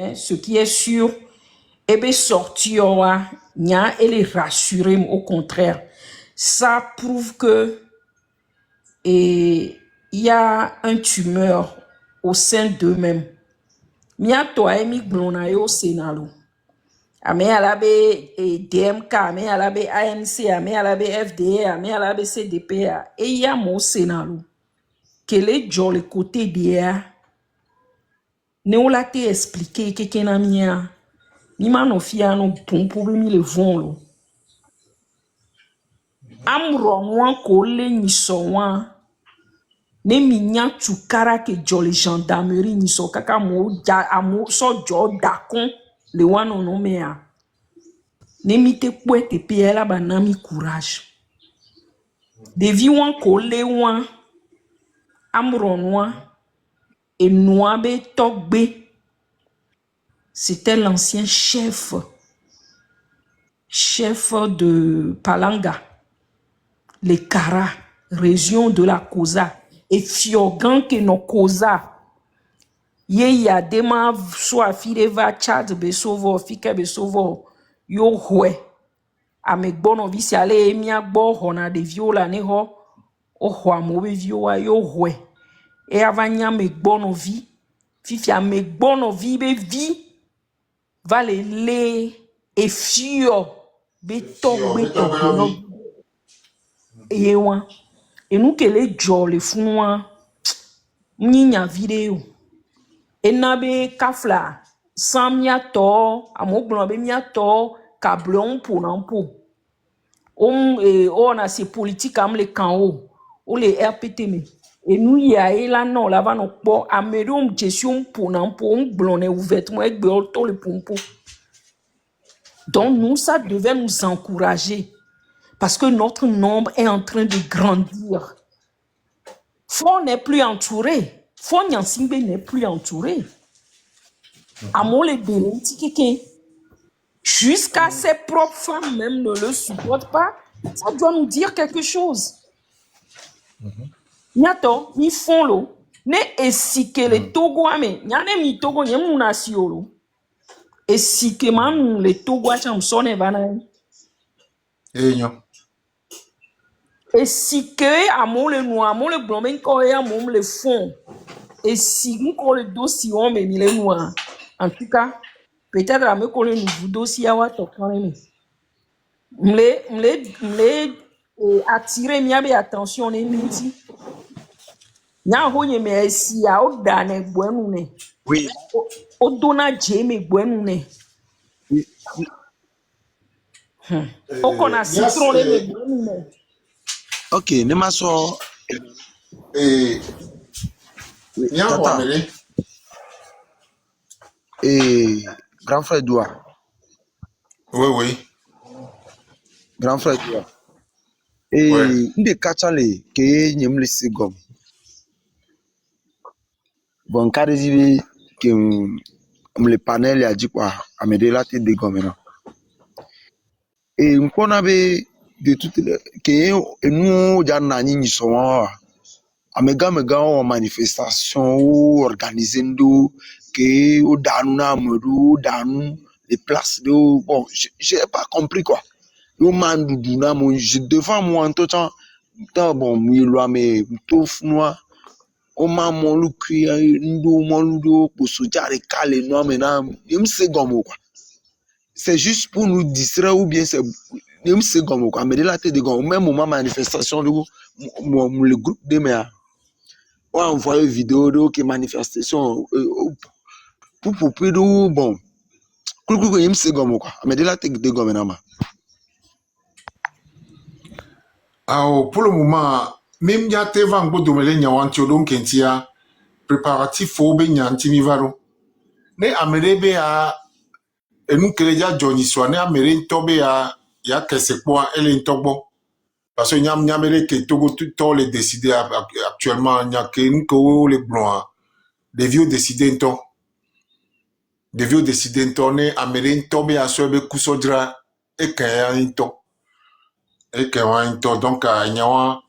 hein, ce qui est sûr, et bien sortir, elle est rassurée, au contraire. Ça prouve que il y a un tumeur au sein d'eux-mêmes. Mia toi emi glona yo senalo. Ame alabe DMK, ame alabe ANC, ame alabe FDA, ame alabe CDPA. Et il y a mon senalo. Quel est le côté d'hier? Ne on l'a expliqué que qu'en a mia. Ni mano fia no pompo mi le vont lo. Amro mwan ko le ni so wan. Ne minya chukara ke jolly gendarmerie ni so kaka mo ja amo so jo dakon le wano no mea. Ne mi te kwete pe ela banami courage. Devi wan ko le wan amron wan et noabe tokbe. C'était l'ancien chef de Palanga, les Kara, région de la Koza, et Fiogan que no Koza. Ye ya dema soit fide va Tchad besovo fika besovo yo hwe ame gbono visi ale emia gbo hona de viola ne ho o ho amobe vioa yo hwe e avanya me gbono vi fifi ame gbono vi be vi va le e fio beto e wan e nou ke le jole funwa nyinya video e na be kafla sans miato amoglon be miato kablon pour n'ampo on a ces politiques am le kan o le RPT me et nous y a et là non là va non po amerom gestion pour n'ampo on blonne ouvertement avec to le pompo. Donc nous ça devait nous encourager parce que notre nombre est en train de grandir. Fon n'est plus entouré. Fon Nyansimbe n'est plus entouré. Amo le delenti keke. Jusqu'à ses propres femmes même ne le supportent pas. Ça doit nous dire quelque chose. Nyato, mi font lo. Ne esike le Togo ame. Nyane mi Togo nye munasi lo. Esike man le Togo acham sone vanay. Nyo. Esike amo le noa, amo le blanc, men ko e amo le fond. Esike ko le dossier on me le noa. En tout cas, peut-être à me coller nouveau dossier à wat okane. M'le attirer mi abe attention ne minti. Nya ho nye me esi a o dane gwenu ne. Oui. O dona jeme gwenu ne. Oui. O kona citron le me gwenu ne. Ok, ne ma so Tata. Grand frère Doua. Oui. Grand frère Doua. Nde kachale ke nyemle sigom. Bon karizibi ke le panel ya jikwa amede la te de gomena. Mpona be de toutes les que nous jana ni so amega o manifestation ou organisando que o danu na modu danu les places de bon j'ai pas compris quoi yo mandudu na mon je devant moi en tout temps bon mi lo me to funwa o ma mon lu kri ndo mon lu do poso jare kale no me na im se gomo quoi c'est juste pour nous distraire ou bien c'est même c'est comme quoi mais de la tête de gomme même moment manifestation le groupe de mer on envoyé vidéo de qui manifestation pour bon même c'est comme quoi mais de la tête de gomme na ma Pour le moment même ya te van go domele nyawanti odon kentia préparatif fo be nyanti mi varo ne amerebe a enu keleja Johnny Swane amere tobe ya kese kwa ele ntogbo parce que nyamere ke Togo tout les décider actuellement nya ke nko les blancs des vieux décider ne amere tobe ya so be kusodra e kan into donc nyawa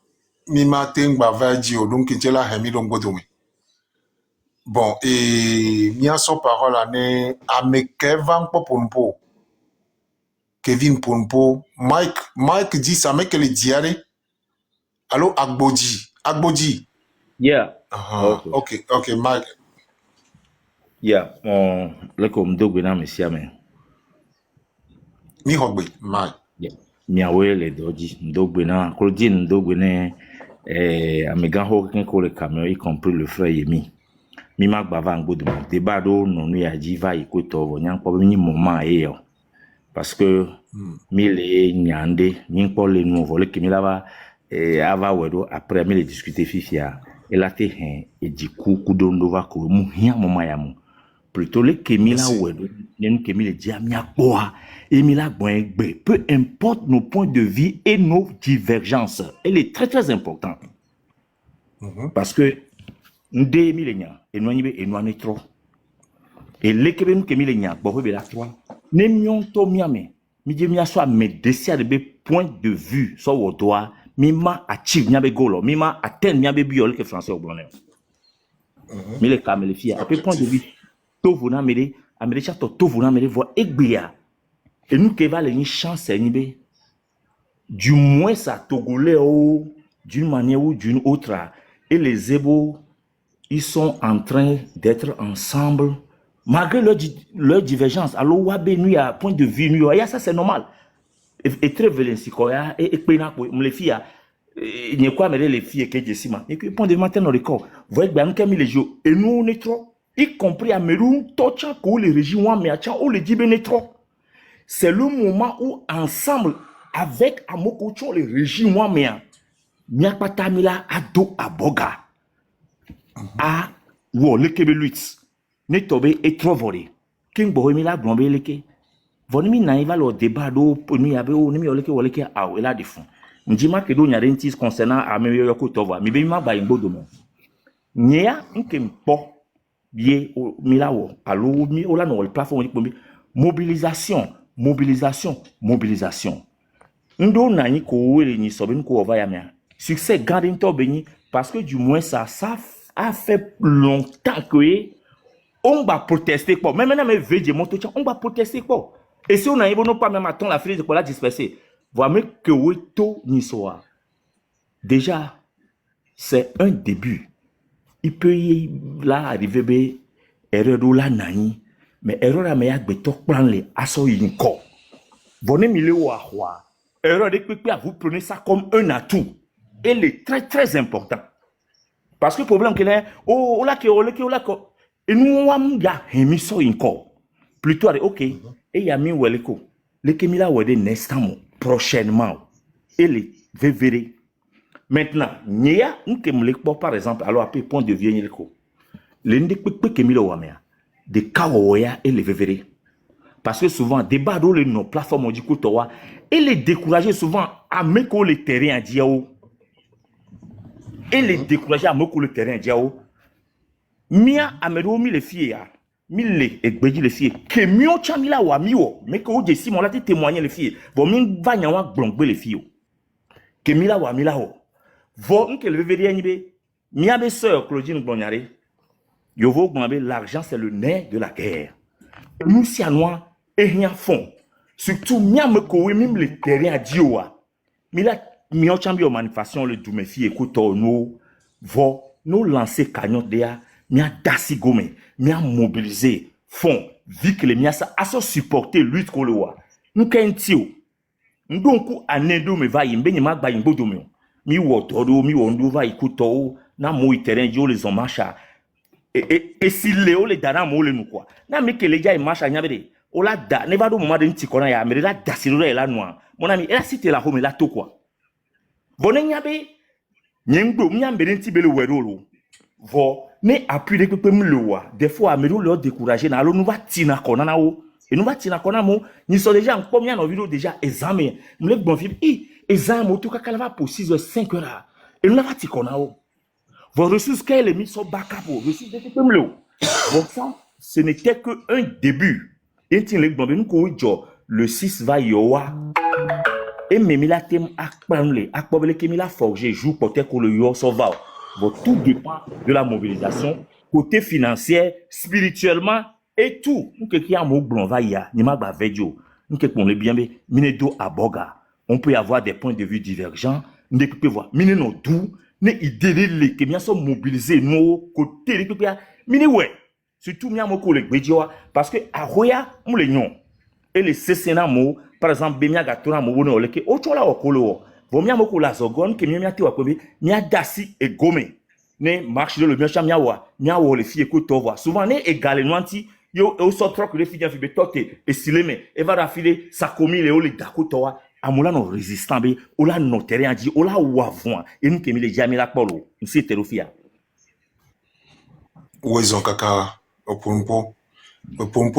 mi ma tengba vaji o donc tela hemi don godome Bon, et mia so parole ane ame Kevin Poponpo. Kevin Ponpo. Mike dit ça, mais que le diarrhée. Allô, Agboji. Yeah. Ok, Mike. Yeah. Leko mdogwe na mesiame. Mi hogbe, Mike. Yeah. Miawe le doji mdogwe na kolodin mdogwe ne amegan ho kenko le camion, y compris le frère Yemi. Mi mak bava ngbodo débat do nonu ya jiva ikoto vo nyang po mi moment e yo. Parce que mi le nyande mi po le nouveau le kimi lava ava wedo après mi le discuter fifia et la te hen et du coup kudondo va ko mu hia moment ya mu plutôt le kimi la wedo nen kimi le dia mi akboa et mi la bon peu importe nos points de vue et nos divergences, elle est très très importante. Parce que ndé mi le nya enwani be enwani trop et lekebe nous kemi le nya bo be la trois ne mion to miame mi je mi aso me desia de be point de vue so wo doa mi ma achieve nya be golo mi ma atteindre nya be biol que français au bonheur mi le kamele fia après point de vue to vona mele amele cha to vona mele vo egbia et nous que va le ni chance ni be du moins ça togolais ou d'une manière ou d'une autre et les ébos ils sont en train d'être ensemble malgré leur divergence. Alors, wabe nous à point de vue nous, ça c'est normal. Et très violent quoi et pena les filles il n'y a quoi mais les filles que je sima. Et que point de matin dans le corps. Vous voyez bien que les jours et nous on est trop y compris à Meroun tocha ko les régions mais à on le dit ben trop. C'est le moment où ensemble avec Amokocho les régions mais nya patamila ado aboga. A wo leke be luit ne tobe e trovore king boy mi la blombe leke voni mi na iva lo débat do mi abe o ni mi leke wo leke a e la defon njima ke do nyare ntis concernant a me yo ko tova mi be mi ma ba ingbodo mo nya nke mpo bie mi la wo alo mi o la no platform ni mobilisation ndo na ni ko wele ni so be ko ova ya me succès garding to be ni parce que du moins ça a fait longtemps que on va protester quoi. Même maintenant, on va protester quoi. Et si on a pas même attendre la file de quoi la disperser, voilà que oui tout n'y soit. Déjà, c'est un début. Il peut y là arriver erreur de la nani, mais erreur à meilleur beto prendre les assos inco. Bonne milieu ou à quoi. Erreur de pipi vous prenez ça comme un atout. Elle est très très important. Parce que le problème qu'il est, et nous on a mis ça encore. Plutôt, ok, et il y a mis weleko. Le Kemila Wede nestamment, prochainement. Et les vévérés. Maintenant, nia, nous Kemlekpo par exemple, alors après point de vue Nielko. L'ende Kemila Wamea, de Kawoya et les vévérés. Parce que souvent, des barreaux, les non plateformes du Kotowa, et les décourager souvent à mettre les terrains à Diao. Et les décourager à mettre le terrain à Diao. Mia amedo mi le fie ya mi le egbeji le fie ke mi o chamila wa mi o mais que o je si mon la te témoigner le fie bon mi va nya wa gbongbe le fie o ke mi la wa mi la o vo nke le veveri ni be mi abe sœur Claudine Gbonyare yo vo gbonbe l'argent c'est le nerf de la guerre nous si anoa et rien fond surtout mi am ko we mi le terrain a dioa mi la mi o chambi o manifestation le du me fie écoute no vo nous lancer cagnotte dia mia dasi gome mia mobiliser fond vu que les mia ça a supporter lutte contre le roi nous kentio ndonku anedo me va yimbe nyima gba yimbo do mi wo todo mi wo ndo va ikuto na mo terrain jo les on marcha et si léo les dana mo le nous quoi na mi que les gars ils marcha nyabede o la da ne va do moment de ntikona ya me la dasi lo la noa mon ami et la cité la home la to quoi bonen nyabe nyemdo nyambe ntibele wedolo vo ne appui de pepe mlewa des fois amedo leur décourager na lo nous va tina kona na o et nous va tina kona mo ni so déjà en combien no vidéo déjà examen mle bon film examen to ka va pour 6 h 5 heures et nous va tikona o vos ressources qu'elle mis sur backup ressources de pepe mlewa bon ça ce n'était que un début et tin le bon nous ko jo le 6 va yowa et même la thème akpanle akpobele kemi la forger jour porter ko le yo sauva. Bon, tout dépend de la mobilisation côté financier, spirituellement et tout. Nous qui a mot blanc va y a, ni ma ba vejo. Nous qui on le bien mais minedo aboga. On peut avoir des points de vue divergents, nous peut voir mine no tout, ne idée les que bien sont mobilisés nos côté les que mine ouais. Surtout bien mon collègue vejo parce que à roya on les non. Et les cessena mo par exemple bemia gatora mo wono le ke ochola okolo. Vomia mo ko la zogon ke mia ti wa ko bi mia dasi e gome. Ne marche de le bien chamia wa les filles écoute voir souvent ne égalé noanti yo e so trop que les filles fi betote e sileme e va rafile sa komi le oli dakoto amula no résistant be ola no terrain di ola wavon e nous ke mi le jamila polo nsi terofia Ouezon kaka opompo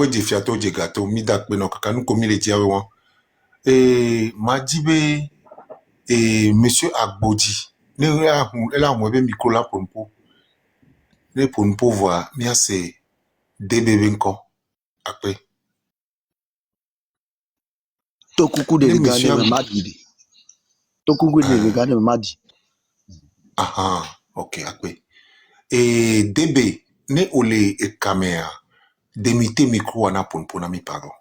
de fiato de gato mi dak beno kaka nous komi le diawe wan. Et Madibe et monsieur Agbodi ne la mwebe micro la pompo ne pompo voir mia c'est DBB nko après Tokuku de ne regane monsieur me madi. Tokuku de regane me madi. aha ok après et DB ne ole e caméra demite micro wana pompo na mi paro.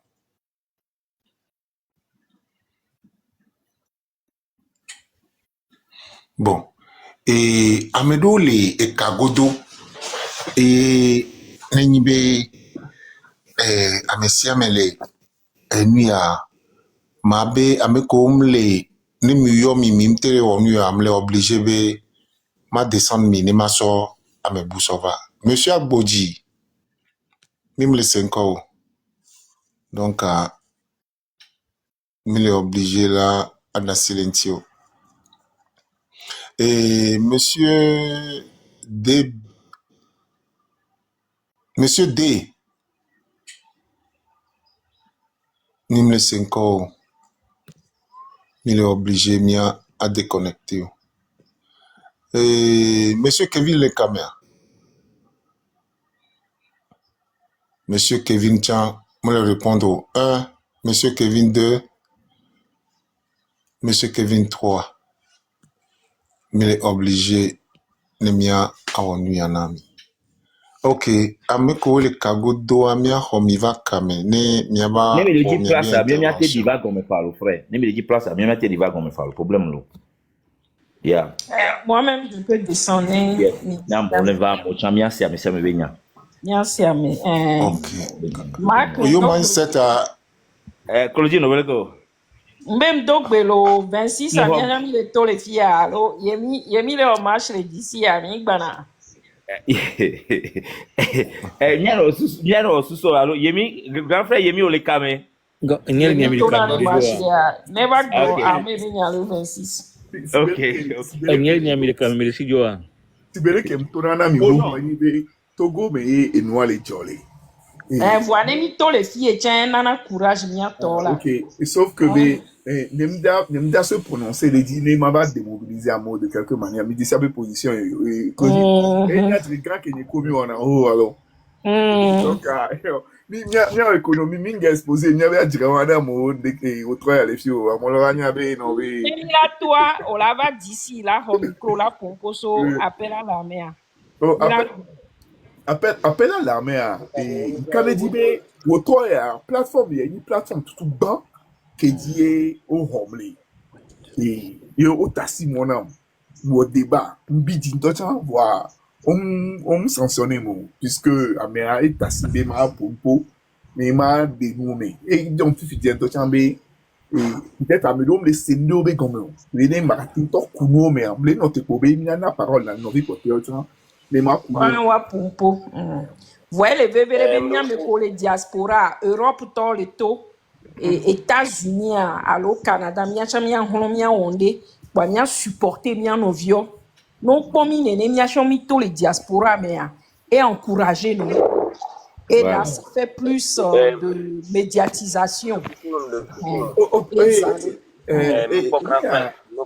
Bon et amedo le e kagodo et nenyibe amesia mele nuya mabe ameko mle ne muyo mi mimtere o nuya amle obligé be ma descendre mi ne ma so ame busova monsieur Agboji mimle 5 ans donc mile obligé là à la silentio et monsieur D mimle 5 ans mile obligé mia à déconnecter et monsieur Kevin le caméra monsieur Kevin Chan me le répondre au 1 monsieur Kevin 2 monsieur Kevin 3 mile obligé ne mia awonu yanami. Ok, ameko le kago do amia homiva kame ne miaba ne me le o dit place à bien te intervention. diva comme parle frère ne me le dit place à bien te diva comme parle problème lo yeah Moi-même, je peux descendre. yeah na mo le va mo chamia si amese me benya Merci, Amé. Ok. Marc, Yo mindset a Claudine Noveleko même Dogbelo, 26, no Amé, j'ai mis le taux les filles. Alors, il a mis le marche les d'ici, Amé, Bana. Miano suso alo yemi grand frère yemi ole kame Ngel Il nyami est de taux dans kam le de marché. joa. Never go, okay Amé, il y a le 26. okay Ngel nyami de kam de si joa. Tibere kem tonana mi oh wo non mani be Togo me ye enua le jolly. Voilà, mis taux les filles, tiens, nana courage, m'y a tôt là. Ok, et sauf que Nemda se prononcer les dîners m'a pas démobilisé à mot de quelque manière. Mais d'ici à mes positions et il y a des gars qui n'est commis en haut alors. Donc mia économie minga exposé mia ba jira wana mo de au trois les filles à mon lorania be no be. Et là, toi, on la va d'ici, là, au micro, là, pour poso, appel à la mer. Appel à l'armée et quand il dit be au trois plateforme il y a une plateforme tout bas qui dit au homley. Et au tassi mon âme ou au débat bidi d'autant voir on sanctionne mon puisque améa est tassi be ma pour mais ma dénommé et donc tu fais d'autant be et peut-être à me donner les scénarios be comme les ne marketing to kuno mais les notes pour be na parole na novi pour autant les ma kuno Vous voyez les bébés, les diaspora, Europe, tout le taux. Et États-Unis, allo Canada, mia chamia holomia onde, ba mia supporter mia novio. Non pomi nene mia chami tous les diaspora mais et encourager nous. Et là ça fait plus de médiatisation. Mon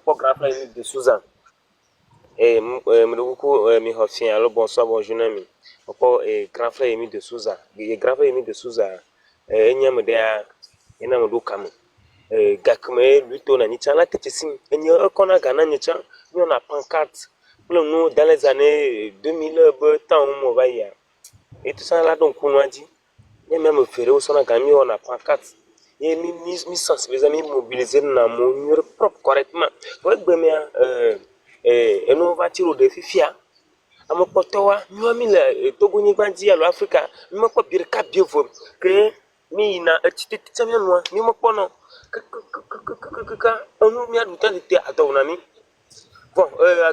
grand frère de Suzanne. Et mi hofien alors bonsoir bonjour ami. Opo grand frère Émile de Souza. Et grand frère Émile de Souza. Enyam de ena mo do kam gakme luto na nyicha na tetesim enye ekona gana nyicha no na pancarte Nous, dans les années 2000, temps où on va y aller. Et tout ça là, donc, on a dit, il y a même fait au son agami, on a pas quatre. Il y a mis sensibiliser, mis mobiliser dans mon mur propre correctement. Ouais, ben, et nous va tirer au défi fia. Amo potowa, nous ami le Togo ni bandi à l'Afrique, nous m'en pas pire qu'à bien vous. Que, mi na, tu t'es mis moi, mi m'en pas non. On nous met à l'outil de théâtre, on a mis. Bon,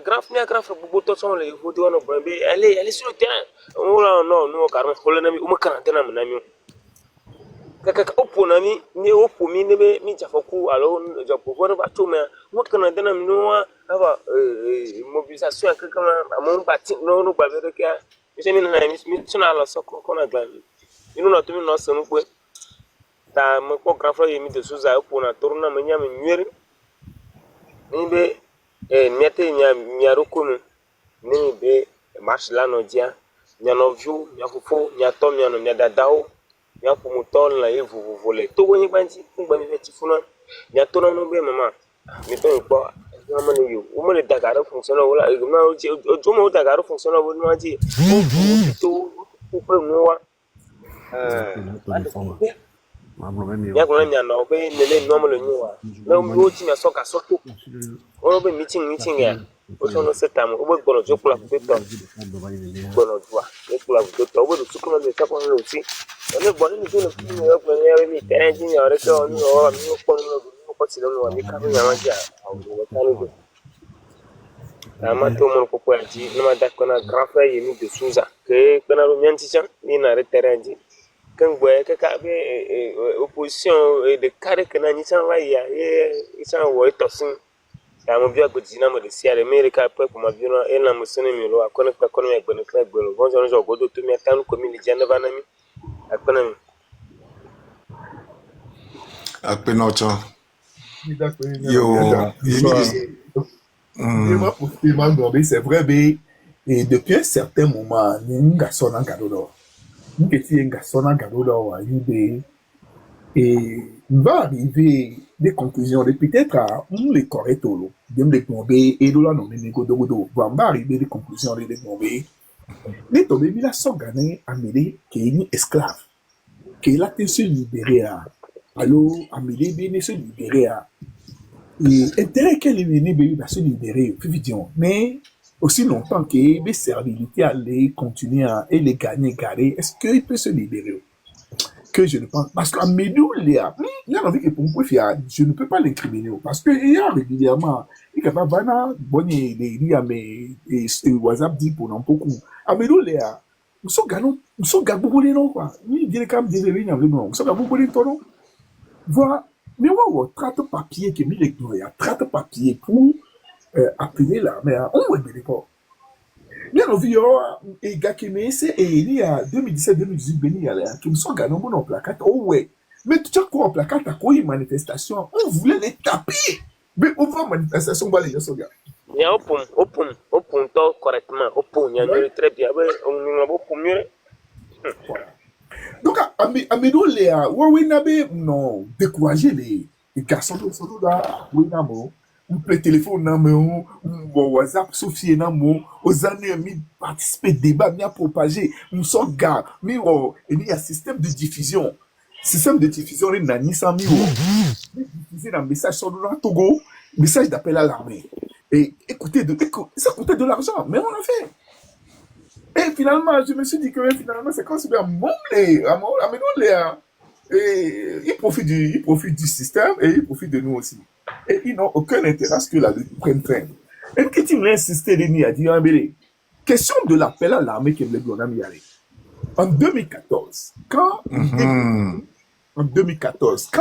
grand frère, beaucoup de temps, les photos, elle est sur le terrain. Oh là, non, nous, carrément, on l'a mis, on m'a quarantaine à mon ami. Kaka opo na mi ni opo mi ne be mi jafoku alo japo wona ba to me mo kana dana mi no aba mobilisation kaka ma ba ti no ba be ka mi se mi na mi tuna la so ko na glan inu na to mi no so no pe ta mo ko grand frère mi de souza opo na torna me nya me nwere ni be miete nya roku mu ni be marche la no dia nya no viu nya fofo nya to nya no nya dadao nya ko mutol na evu volé to woni banti ngba mi feti funa nya to no be mama mi to npo mama ni yo o mo le dagaro fonction wala na o mo dagaro fonction wala no ji to o pe no wa ya ko nya no be le no mo le nyu wa na o ti na so ka so to o be meeting ya o so no setam o be gbono jo kula pe to gbono dua e kula pe to o be su ko le ta ko no ti on est bon ni to no fi no ko ne mi terrain ji ya re ko ni o mi ko no ko ti no mi ka ni ma ja o ta no ama to mo ko ko ji no ma da ko na grand frère Yemi de Souza que na ro mianti chan ni na re terrain ji kan boye ka be opposition de carré que na ni chan va ya e chan wo to sin ta mo bia godi na mo de sia le mere ka pe ko ma bi no e na mo sene mi lo akona ka kono me gbenu ka gbenu bon jo jo godo to mi atan ko mi ni jana ba na mi akona mi Akpenocho. Yo, c'est vrai, mais et depuis un certain moment, nous garçon en cadeau nous petit garçon en cadeau et il va arriver des conclusions de peut-être à les corrects de me tomber et de là non va arriver des conclusions de tomber les tomber il a son gagné Amélie qui est une esclave qui a été se libérer alors Amélie bien se libérer et intérêt qu'elle est venue va se libérer mais aussi longtemps que les servilités allaient continuer à les gagner est-ce qu'il peut se libérer que je ne pense parce qu'en Médou, il y a envie que pour moi, je ne peux pas l'incriminer parce qu'il y a régulièrement, il y a pas il y a mes WhatsApp dit pour non beaucoup. En Médou, il y a, nous sommes beaucoup de noms, quoi. Nous disons quand même des réunions, nous sommes beaucoup de noms. Voilà. Mais on traite papier qui est mis les il y a traite papier pour appeler l'armée. On ne veut pas. Bien envie et gars qui me c'est et il y a 2017 2018 béni aller qui me sont gagnés mon placard oh ouais mais tu as quoi en placard à quoi une manifestation on voulait les taper mais on va manifestation va les gens gars il y a open to correctement open il y a très bien on va open mieux donc à Médou Léa ouais n'abé non décourager les garçons de là oui non le téléphone na mon WhatsApp Sophie na mon aux années mi participer débat mi a propagé nous sommes gars mi il y a système de diffusion les nani sans mi diffuser un message sur le Togo message d'appel à l'armée et écoutez ça coûtait de l'argent mais on l'a fait et finalement je me suis dit que finalement c'est comme si à et ils profitent du système et ils profitent de nous aussi. Et ils n'ont aucun intérêt à ce que la lutte prenne fin. Et que tu m'as insisté, Denis, a dit, question de l'appel à l'armée qui me l'a mis à aller. En 2014, quand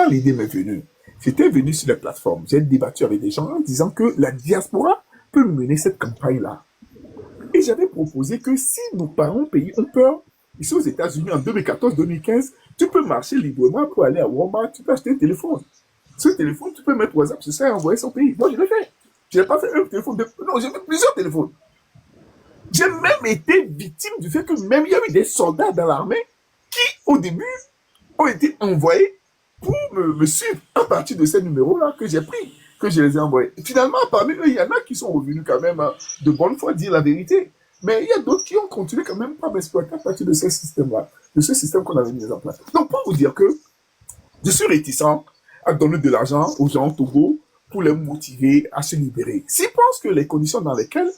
l'idée m'est venue, j'étais venu sur la plateforme, j'ai débattu avec des gens en disant que la diaspora peut mener cette campagne-là. Et j'avais proposé que si nos parents pays ont peur, ici aux États-Unis en 2014-2015, tu peux marcher librement pour aller à Walmart, tu peux acheter un téléphone. Ce téléphone, tu peux mettre WhatsApp sur ça et envoyer son pays. Moi, je l'ai fait. Je n'ai pas fait un téléphone. Non, j'ai fait plusieurs téléphones. J'ai même été victime du fait que même il y a eu des soldats dans l'armée qui, au début, ont été envoyés pour me suivre à partir de ces numéros-là que j'ai pris. que je les ai envoyés. Finalement, parmi eux, il y en a qui sont revenus quand même de bonne foi dire la vérité. Mais il y a d'autres qui ont continué quand même pas m'exploiter à partir de ce système-là, de ce système qu'on avait mis en place. Donc, pour vous dire que je suis réticent à donner de l'argent aux gens au Togo pour les motiver à se libérer. S'ils pensent que les conditions dans lesquelles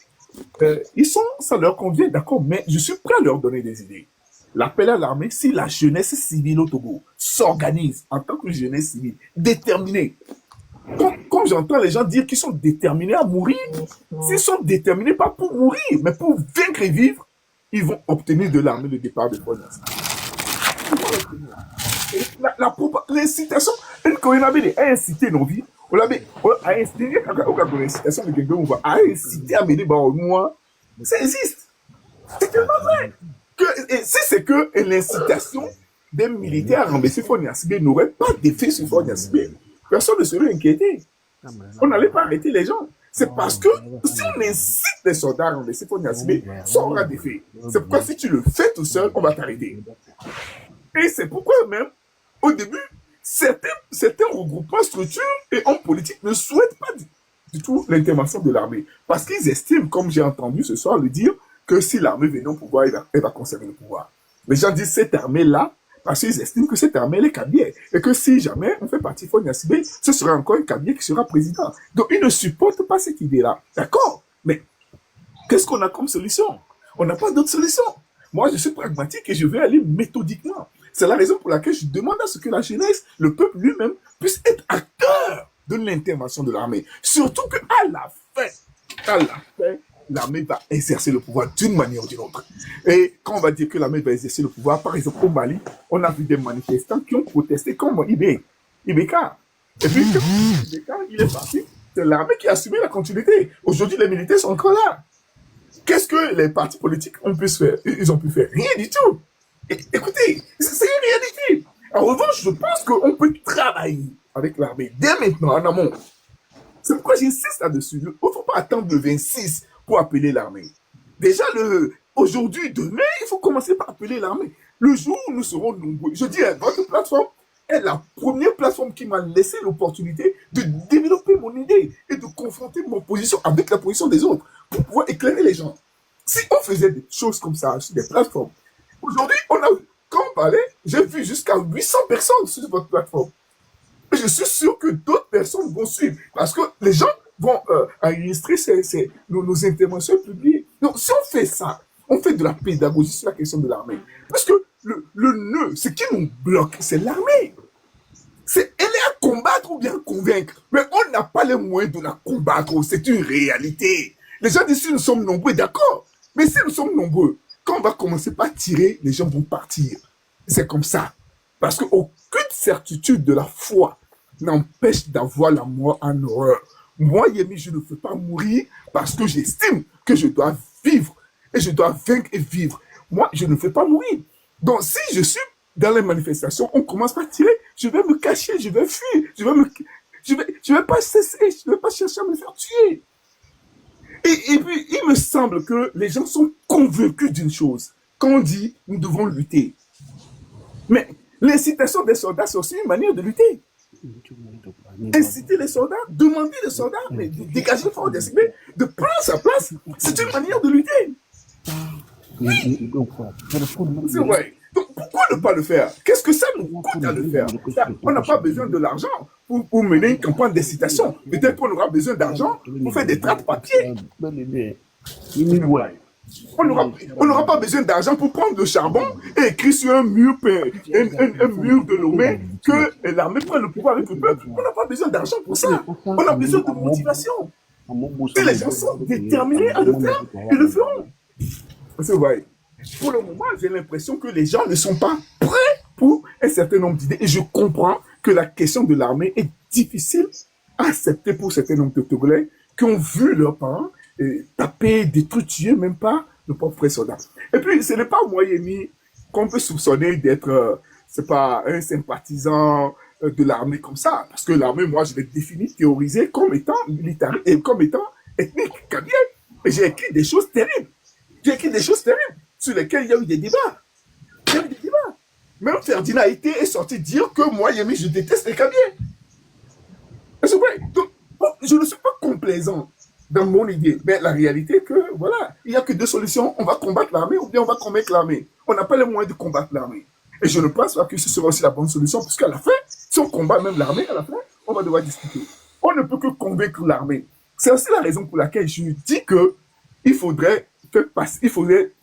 ils sont, ça leur convient, d'accord, mais je suis prêt à leur donner des idées. L'appel à l'armée, si la jeunesse civile au Togo s'organise en tant que jeunesse civile, déterminée. Quand j'entends les gens dire qu'ils sont déterminés à mourir, s'ils sont déterminés pas pour mourir, mais pour vaincre et vivre, ils vont obtenir de l'armée le départ de Fonas. L'incitation, une communauté a incité nos vies, on a incité à inciter à mener moi, ça existe. C'est tellement vrai. Si c'est que l'incitation des militaires à rembaisser Fournier n'aurait pas d'effet sur Fournier, personne ne serait inquiété. On n'allait pas arrêter les gens. C'est parce que si on incite les soldats à rembaisser Fournier, ça aura d'effet. C'est pourquoi si tu le fais tout seul, on va t'arrêter. Et c'est pourquoi même, au début, certains regroupements, structures et hommes politiques ne souhaitent pas du tout l'intervention de l'armée. Parce qu'ils estiment, comme j'ai entendu ce soir le dire, que si l'armée venait au pouvoir, elle va conserver le pouvoir. Les gens disent cette armée-là, parce qu'ils estiment que cette armée, elle est Kabylie. Et que si jamais on fait partie de Fournier, ce sera encore un Kabylie qui sera président. Donc ils ne supportent pas cette idée-là. D'accord? Mais qu'est-ce qu'on a comme solution? On n'a pas d'autre solution. Moi, je suis pragmatique et je vais aller méthodiquement. C'est la raison pour laquelle je demande à ce que la jeunesse, le peuple lui-même, puisse être acteur de l'intervention de l'armée. Surtout qu'à la fin, l'armée va exercer le pouvoir d'une manière ou d'une autre. Et quand on va dire que l'armée va exercer le pouvoir, par exemple au Mali, on a vu des manifestants qui ont protesté comme Ibeka. Et puis, Ibeka, il est parti. C'est l'armée qui a assumé la continuité. Aujourd'hui, les militaires sont encore là. Qu'est-ce que les partis politiques ont pu faire? Ils ont pu faire rien du tout. Écoutez, c'est rien du tout. En revanche, je pense qu'on peut travailler avec l'armée dès maintenant, en amont. C'est pourquoi j'insiste là-dessus. Il ne faut pas attendre le 26 pour appeler l'armée. Déjà, aujourd'hui, demain, il faut commencer par appeler l'armée. Le jour où nous serons nombreux, je dis, votre plateforme est la première plateforme qui m'a laissé l'opportunité de développer mon idée et de confronter mon position avec la position des autres pour pouvoir éclairer les gens. Si on faisait des choses comme ça sur des plateformes, aujourd'hui, quand on parlait, j'ai vu jusqu'à 800 personnes sur votre plateforme. Et je suis sûr que d'autres personnes vont suivre parce que les gens vont enregistrer nos interventions publiques. Donc, si on fait ça, on fait de la pédagogie sur la question de l'armée. Parce que le nœud, ce qui nous bloque, c'est l'armée. Elle est à combattre ou bien à convaincre. Mais on n'a pas les moyens de la combattre. C'est une réalité. Les gens disent si nous sommes nombreux, d'accord. Mais si nous sommes nombreux, quand on va commencer par tirer, les gens vont partir. C'est comme ça. Parce qu'aucune certitude de la foi n'empêche d'avoir la mort en horreur. Moi, Yemi, je ne veux pas mourir parce que j'estime que je dois vivre et je dois vaincre et vivre. Moi, je ne veux pas mourir. Donc, si je suis dans les manifestations, on commence par tirer, je vais me cacher, je vais fuir, je vais pas cesser, je ne vais pas chercher à me faire tuer. Et puis, il me semble que les gens sont convaincus d'une chose. Quand on dit, nous devons lutter. Mais l'incitation des soldats, c'est aussi une manière de lutter. Inciter les soldats, demander aux soldats, mais de dégager fort d'esprit, de prendre sa place, c'est une manière de lutter. Oui. C'est vrai. Donc, pourquoi ne pas le faire? Qu'est-ce que ça nous coûte à le faire? On n'a pas besoin de l'argent pour mener une campagne d'incitation. Peut-être qu'on aura besoin d'argent pour faire des tracts papier. On n'aura pas besoin d'argent pour prendre le charbon et écrire sur un mur de Lomé que l'armée prenne le pouvoir avec le peuple. On n'a pas besoin d'argent pour ça. On a besoin de motivation. Et les gens sont déterminés à le faire, ils le feront. C'est vrai. Pour le moment, j'ai l'impression que les gens ne sont pas prêts pour un certain nombre d'idées. Et je comprends que la question de l'armée est difficile à accepter pour certains nombre de Togolais qui ont vu leurs parents taper, détruire, tuer même pas le propre frère soldat. Et puis, ce n'est pas moi, Yemi, qu'on peut soupçonner d'être, c'est pas un sympathisant de l'armée comme ça. Parce que l'armée, moi, je l'ai définie, théorisée comme étant militaire et comme étant ethnique, kabylie. Et j'ai écrit des choses terribles. Sur lesquelles il y a eu des débats. Même Ferdinand est sorti dire que moi, Yemi, je déteste les Kabyliens. C'est vrai. Donc, je ne suis pas complaisant dans mon idée, mais la réalité est que, voilà, il n'y a que deux solutions. On va combattre l'armée ou bien on va combattre l'armée. On n'a pas les moyens de combattre l'armée. Et je ne pense pas que ce sera aussi la bonne solution, puisqu'à la fin, si on combat même l'armée, à la fin, on va devoir discuter. On ne peut que convaincre l'armée. C'est aussi la raison pour laquelle je dis que il faudrait faire passer, il faudrait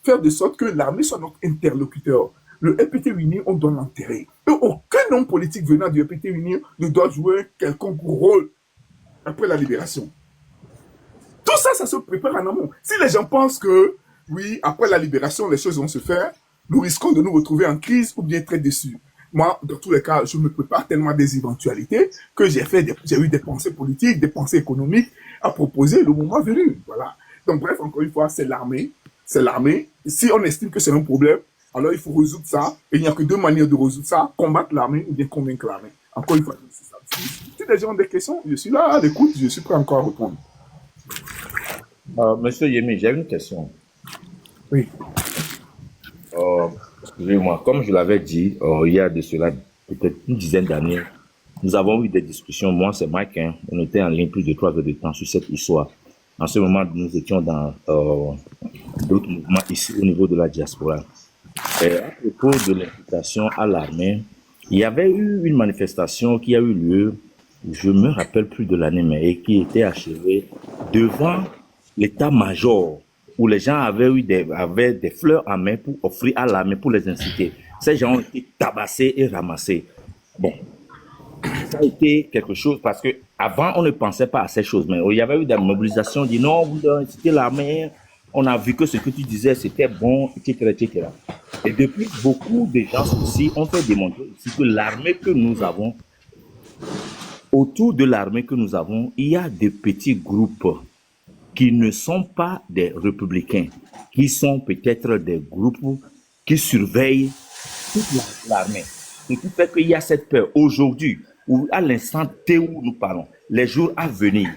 faire de sorte que l'armée soit notre interlocuteur. Le EPT uni, on doit l'enterrer. Et aucun homme politique venant du EPT uni ne doit jouer un quelconque rôle après la libération. Tout ça, ça se prépare en amont. Si les gens pensent que, oui, après la libération, les choses vont se faire, nous risquons de nous retrouver en crise ou bien très déçus. Moi, dans tous les cas, je me prépare tellement des éventualités que j'ai eu des pensées politiques, des pensées économiques à proposer le moment venu. Voilà. Donc, bref, encore une fois, c'est l'armée. C'est l'armée. Si on estime que c'est un problème, alors il faut résoudre ça. Et il n'y a que deux manières de résoudre ça, combattre l'armée ou bien convaincre l'armée. Encore une fois, c'est ça. Si les gens ont des questions, je suis là à l'écoute, je suis prêt encore à répondre. Monsieur Yemi, j'ai une question. Oui. Excusez-moi, comme je l'avais dit, il y a de cela peut-être une dizaine d'années, nous avons eu des discussions. Moi, c'est Mike, hein, on était en ligne plus de 3 heures de temps sur cette histoire. En ce moment, nous étions dans d'autres mouvements ici au niveau de la diaspora. Et à propos de l'invitation à l'armée, il y avait eu une manifestation qui a eu lieu, je ne me rappelle plus de l'année, mais qui était achevée devant l'état-major, où les gens avaient des fleurs en main pour offrir à l'armée, pour les inciter. Ces gens ont été tabassés et ramassés. Bon, ça a été quelque chose parce que avant on ne pensait pas à ces choses, mais il y avait eu des mobilisations, dit non, vous devez inciter l'armée. On a vu que ce que tu disais c'était bon, etc., etc. Et depuis, beaucoup de gens aussi ont fait démontrer aussi que l'armée que nous avons, autour de l'armée que nous avons, il y a des petits groupes qui ne sont pas des républicains, qui sont peut-être des groupes qui surveillent toute l'armée. Ce qui fait qu'il y a cette peur aujourd'hui, où à l'instant T où nous parlons, les jours à venir,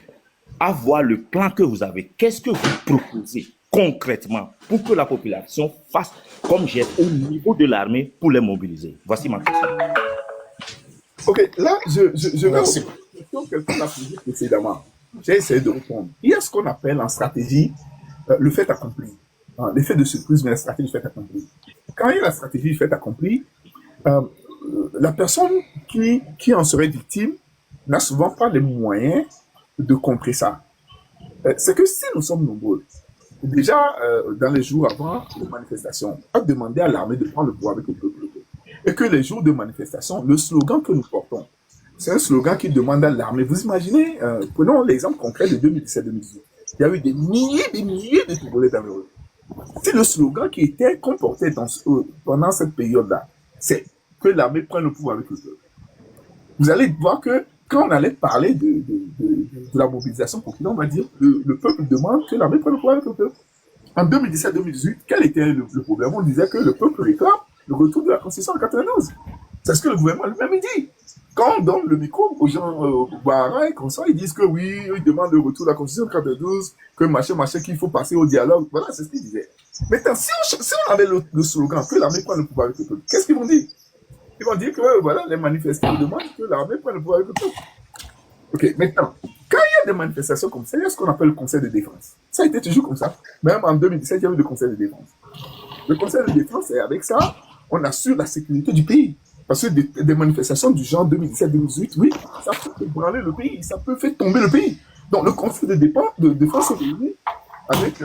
à voir le plan que vous avez, qu'est-ce que vous proposez concrètement pour que la population fasse comme j'ai au niveau de l'armée pour les mobiliser. Voici ma question. Ok, là, je vais reprendre la question que quelqu'un a posée précédemment. J'ai essayé de répondre. Il y a ce qu'on appelle en stratégie le fait accompli. L'effet de surprise, mais la stratégie fait accompli. Quand il y a la stratégie fait accompli, la personne qui en serait victime n'a souvent pas les moyens de contrer ça. C'est que si nous sommes nombreux, déjà dans les jours avant les manifestations, on a demandé à l'armée de prendre le pouvoir avec le peuple. Et que les jours de manifestation, le slogan que nous portons, c'est un slogan qui demande à l'armée. Vous imaginez, prenons l'exemple concret de 2017-2018. Il y a eu des milliers de Togolais dans le rue. C'est le slogan qui était comporté pendant cette période-là. C'est que l'armée prenne le pouvoir avec le peuple. Vous allez voir que quand on allait parler de la mobilisation populaire, on va dire le peuple demande que l'armée prenne le pouvoir avec le peuple. En 2017-2018, quel était le problème? On disait que le peuple réclame le retour de la Constitution en 92. C'est ce que le gouvernement lui-même dit. Quand on donne le micro aux gens Bahara et comme ça, ils disent que oui, ils demandent le retour de la Constitution en 92, que machin, qu'il faut passer au dialogue. Voilà, c'est ce qu'ils disaient. Maintenant, si on avait le slogan que l'armée prenne le pouvoir avec le peuple, qu'est-ce qu'ils vont dire? Ils vont dire que voilà, les manifestants demandent que l'armée prenne le pouvoir avec le peuple. Ok, maintenant, quand il y a des manifestations comme ça, il y a ce qu'on appelle le Conseil de défense. Ça a été toujours comme ça. Même en 2017, il y a eu le Conseil de défense. Le Conseil de défense, et avec ça, on assure la sécurité du pays. Parce que des manifestations du genre 2017-2018, oui, ça peut branler le pays, ça peut faire tomber le pays. Donc le Conseil de défense est réuni avec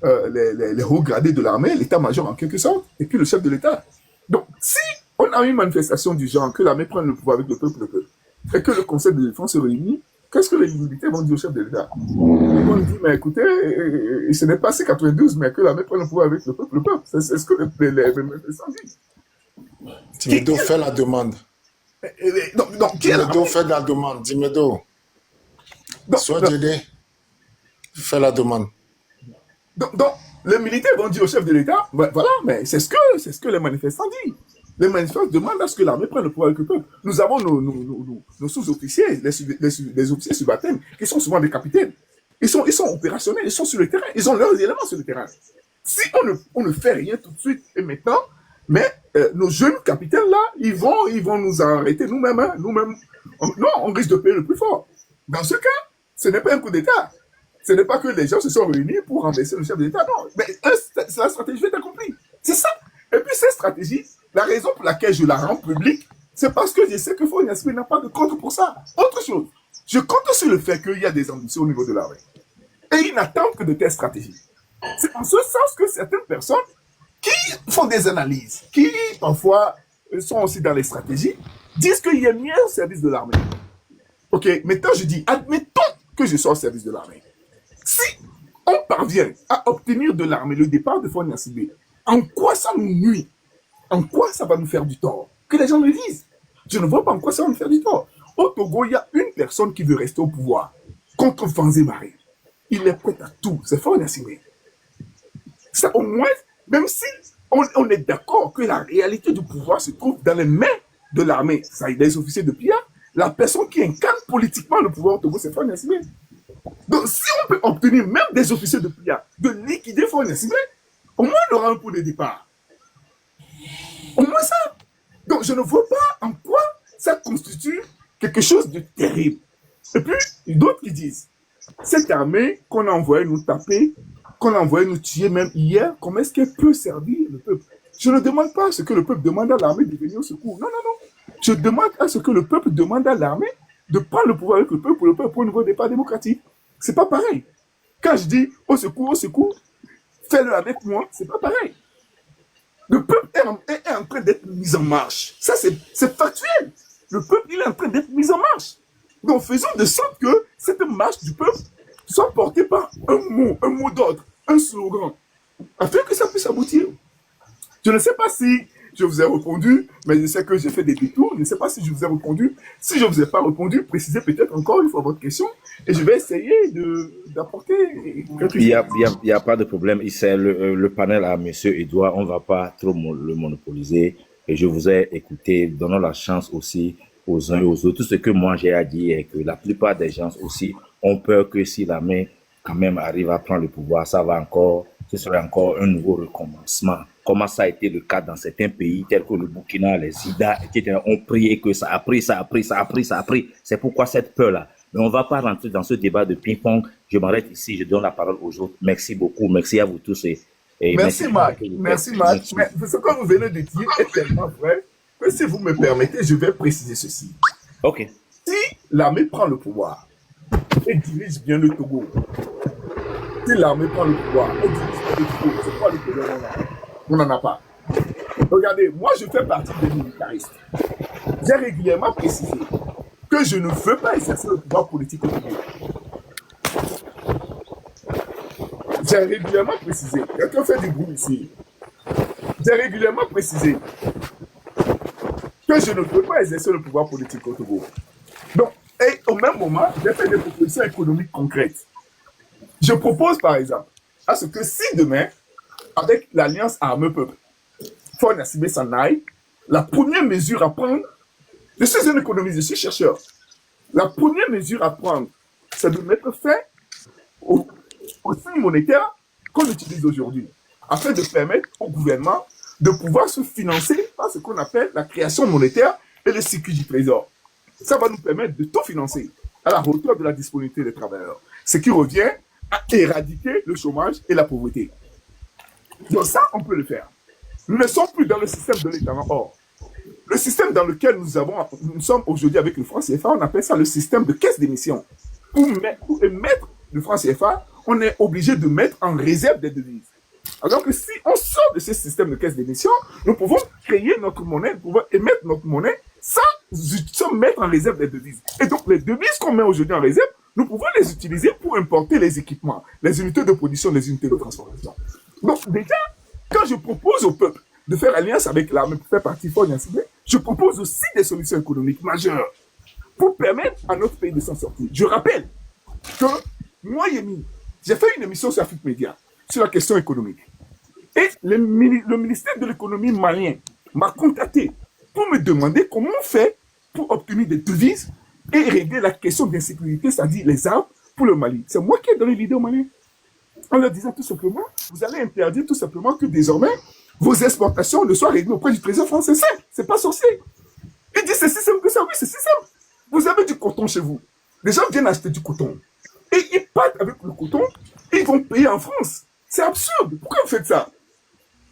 les hauts gradés de l'armée, l'état-major en quelque sorte, et puis le chef de l'État. Donc si on a une manifestation du genre que l'armée prenne le pouvoir avec le peuple, et que le Conseil de défense se réunit, qu'est-ce que les militaires vont dire au chef de l'État? Ils vont dire, mais écoutez, ce n'est pas C92, mais que l'armée prenne le pouvoir avec le peuple. C'est ce que les manifestants disent. Dimedo fait la demande. Dimedo fait la demande. Dimedo. Soit Dieu fait la demande. Donc, les militaires vont dire au chef de l'État, voilà, mais c'est ce que les manifestants disent. Les manifestants demandent à ce que l'armée prenne le pouvoir avec le peuple. Nous avons nos sous-officiers, les officiers subalternes, qui sont souvent des capitaines. Ils sont opérationnels, ils sont sur le terrain, ils ont leurs éléments sur le terrain. Si on ne fait rien tout de suite et maintenant, mais nos jeunes capitaines là, ils vont nous arrêter nous-mêmes. Nous-mêmes, non, on risque de payer le plus fort. Dans ce cas, ce n'est pas un coup d'État. Ce n'est pas que les gens se sont réunis pour renverser le chef de l'État. Non, mais c'est la stratégie fait accomplie. C'est ça. Et puis cette stratégie, la raison pour laquelle je la rends publique, c'est parce que je sais que Faure Gnassingbé n'a pas de compte pour ça. Autre chose, je compte sur le fait qu'il y a des ambitions au niveau de l'armée. Et ils n'attendent que de telles stratégies. C'est en ce sens que certaines personnes qui font des analyses, qui parfois sont aussi dans les stratégies, disent qu'il y a mieux au service de l'armée. Ok, maintenant je dis, admettons que je sois au service de l'armée. Si on parvient à obtenir de l'armée le départ de Faure Gnassingbé, en quoi ça nous nuit? En quoi ça va nous faire du tort? Que les gens le disent. Je ne vois pas en quoi ça va nous faire du tort. Au Togo, il y a une personne qui veut rester au pouvoir contre vents et marées. Il est prêt à tout. C'est Faure Gnassingbé. Ça, au moins, même si on est d'accord que la réalité du pouvoir se trouve dans les mains de l'armée, ça, des officiers de PIA, la personne qui incarne politiquement le pouvoir au Togo, c'est Faure Gnassingbé. Donc, si on peut obtenir même des officiers de PIA de liquider Faure Gnassingbé, au moins on aura un point de départ. Au moins ça. Donc, je ne vois pas en quoi ça constitue quelque chose de terrible. Et puis, d'autres qui disent, cette armée qu'on a envoyée nous taper, qu'on a envoyé nous tuer même hier, comment est-ce qu'elle peut servir le peuple? Je ne demande pas à ce que le peuple demande à l'armée de venir au secours. Non, non, non. Je demande à ce que le peuple demande à l'armée de prendre le pouvoir avec le peuple pour un nouveau départ démocratique. C'est pas pareil. Quand je dis au secours, fais-le avec moi, c'est pas pareil. Le peuple est en train d'être mis en marche. Ça, c'est factuel. Le peuple, il est en train d'être mis en marche. Donc, faisons de sorte que cette marche du peuple soit portée par un mot d'ordre, un slogan, afin que ça puisse aboutir. Je ne sais pas si je vous ai répondu, mais je sais que j'ai fait des détours. Je ne sais pas si je vous ai répondu. Si je ne vous ai pas répondu, précisez peut-être encore une fois votre question et je vais essayer d'apporter quelque chose. Il y a pas de problème. C'est le panel à M. Edouard. On ne va pas trop le monopoliser. Et je vous ai écouté. Donnons la chance aussi aux uns et aux autres. Tout ce que moi j'ai à dire est que la plupart des gens aussi ont peur que si l'armée quand même arrive à prendre le pouvoir, ce serait encore un nouveau recommencement. Comment ça a été le cas dans certains pays tels que le Burkina, les Ida, etc. ont prié que ça a pris. C'est pourquoi cette peur-là. Mais on ne va pas rentrer dans ce débat de ping-pong. Je m'arrête ici, je donne la parole aux autres. Merci beaucoup, merci à vous tous. Merci Marc. Mais ce que vous venez de dire est tellement vrai que si vous me permettez, je vais préciser ceci. Ok. Si l'armée prend le pouvoir et dirige bien le Togo, si l'armée prend le pouvoir et dirige bien le Togo, c'est quoi le problème? On n'en a pas. Regardez, moi je fais partie des militaristes. J'ai régulièrement précisé que je ne veux pas exercer le pouvoir politique au Togo. J'ai régulièrement précisé, quelqu'un fait du bruit ici. J'ai régulièrement précisé que je ne veux pas exercer le pouvoir politique au Togo. Donc, et au même moment, j'ai fait des propositions économiques concrètes. Je propose par exemple à ce que si demain, avec l'Alliance Armée-Peuple, Faure Gnassingbé s'en aille, la première mesure à prendre, je suis un économiste, je suis chercheur, la première mesure à prendre, c'est de mettre fin au signe monétaire qu'on utilise aujourd'hui, afin de permettre au gouvernement de pouvoir se financer par ce qu'on appelle la création monétaire et le circuit du trésor. Ça va nous permettre de tout financer à la hauteur de la disponibilité des travailleurs, ce qui revient à éradiquer le chômage et la pauvreté. Donc ça, on peut le faire. Nous ne sommes plus dans le système de l'État. Or, le système dans lequel nous sommes aujourd'hui avec le franc CFA, on appelle ça le système de caisse d'émission. Pour émettre le franc CFA, on est obligé de mettre en réserve des devises. Alors que si on sort de ce système de caisse d'émission, nous pouvons créer notre monnaie, nous pouvons émettre notre monnaie sans mettre en réserve des devises. Et donc, les devises qu'on met aujourd'hui en réserve, nous pouvons les utiliser pour importer les équipements, les unités de production, les unités de transformation. Donc, déjà, quand je propose au peuple de faire alliance avec l'armée pour faire partie Faure Gnassingbé, je propose aussi des solutions économiques majeures pour permettre à notre pays de s'en sortir. Je rappelle que moi, Yemi, j'ai fait une émission sur Afrique Média sur la question économique. Et le ministère de l'économie malien m'a contacté pour me demander comment on fait pour obtenir des devises et régler la question d'insécurité, c'est-à-dire les armes pour le Mali. C'est moi qui ai donné l'idée au Mali. En leur disant tout simplement, vous allez interdire tout simplement que désormais, vos exportations ne soient réglées auprès du trésor français. C'est pas sorcier. Il dit c'est si simple que ça. Oui, c'est si simple. Vous avez du coton chez vous. Les gens viennent acheter du coton. Et ils partent avec le coton et ils vont payer en France. C'est absurde. Pourquoi vous faites ça?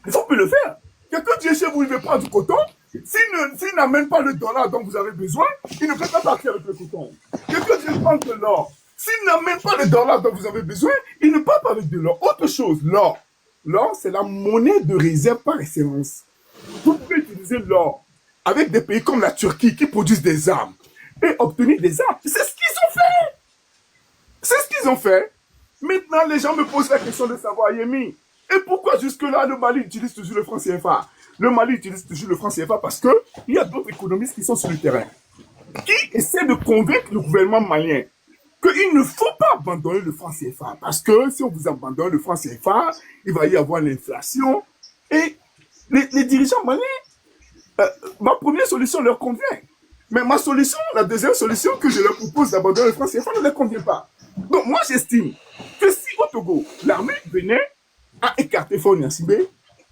Il faut plus le faire. Quelqu'un vient chez vous, il veut prendre du coton. S'il n'amène pas le dollar dont vous avez besoin, il ne peut pas partir avec le coton. Quelqu'un vient prendre de l'or. S'il n'amène pas le dollar dont vous avez besoin, il ne part pas avec de l'or. Autre chose, l'or. L'or, c'est la monnaie de réserve par excellence. Vous pouvez utiliser l'or avec des pays comme la Turquie qui produisent des armes et obtenir des armes. C'est ce qu'ils ont fait. C'est ce qu'ils ont fait. Maintenant, les gens me posent la question de savoir, Yemi, et pourquoi jusque-là, le Mali utilise toujours le franc CFA? Le Mali utilise toujours le franc CFA parce qu'il y a d'autres économistes qui sont sur le terrain, qui essaient de convaincre le gouvernement malien qu'il ne faut pas abandonner le franc CFA. Parce que si on vous abandonne le franc CFA, il va y avoir l'inflation. Et les dirigeants maliens, ma première solution leur convient. Mais ma solution, la deuxième solution que je leur propose d'abandonner le franc CFA ne leur convient pas. Donc moi, j'estime que si au Togo, l'armée venait à écarter Faure Gnassingbé,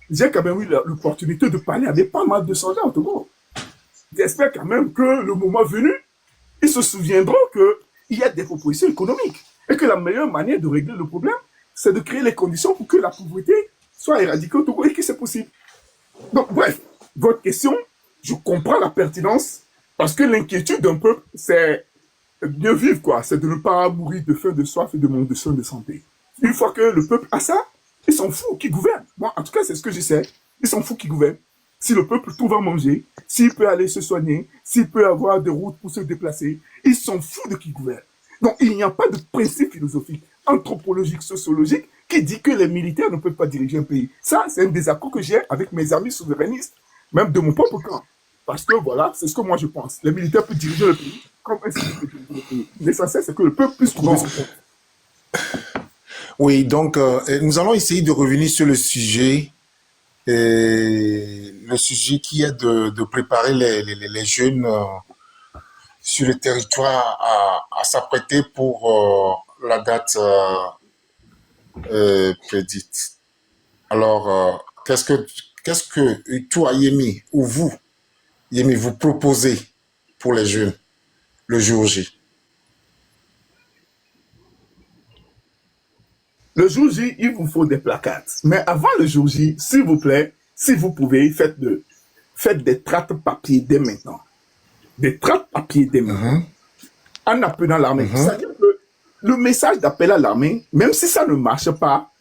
j'ai quand même eu l'opportunité de parler avec pas mal de soldats au Togo. J'espère quand même que le moment venu, ils se souviendront qu'il y a des propositions économiques et que la meilleure manière de régler le problème, c'est de créer les conditions pour que la pauvreté soit éradiquée au Togo et que c'est possible. Donc, bref, votre question, je comprends la pertinence parce que l'inquiétude d'un peuple, c'est bien vivre, quoi. C'est de ne pas mourir de faim, de soif et de manque de soins de santé. Une fois que le peuple a ça, ils s'en foutent qui gouverne. Moi, en tout cas, c'est ce que je sais. Ils s'en foutent qui gouverne. Si le peuple trouve à manger, s'il peut aller se soigner, s'il peut avoir des routes pour se déplacer, ils s'en foutent de qui gouverne. Donc, il n'y a pas de principe philosophique, anthropologique, sociologique qui dit que les militaires ne peuvent pas diriger un pays. Ça, c'est un désaccord que j'ai avec mes amis souverainistes, même de mon propre camp. Parce que voilà, c'est ce que moi je pense. Les militaires peuvent diriger le pays comme un civil peut diriger le pays. L'essentiel, c'est que le peuple puisse trouver son compte. Oui, donc nous allons essayer de revenir sur le sujet qui est de préparer les jeunes sur le territoire à s'apprêter pour la date prédite. Alors, qu'est-ce que toi, Yemi, ou vous, Yemi, vous proposez pour les jeunes le jour J? Le jour J, il vous faut des placards. Mais avant le jour J, s'il vous plaît, si vous pouvez, faites des tracts papier dès maintenant. Des tracts papier dès maintenant. En appelant l'armée. C'est-à-dire que le message d'appel à l'armée, même si ça ne marche pas,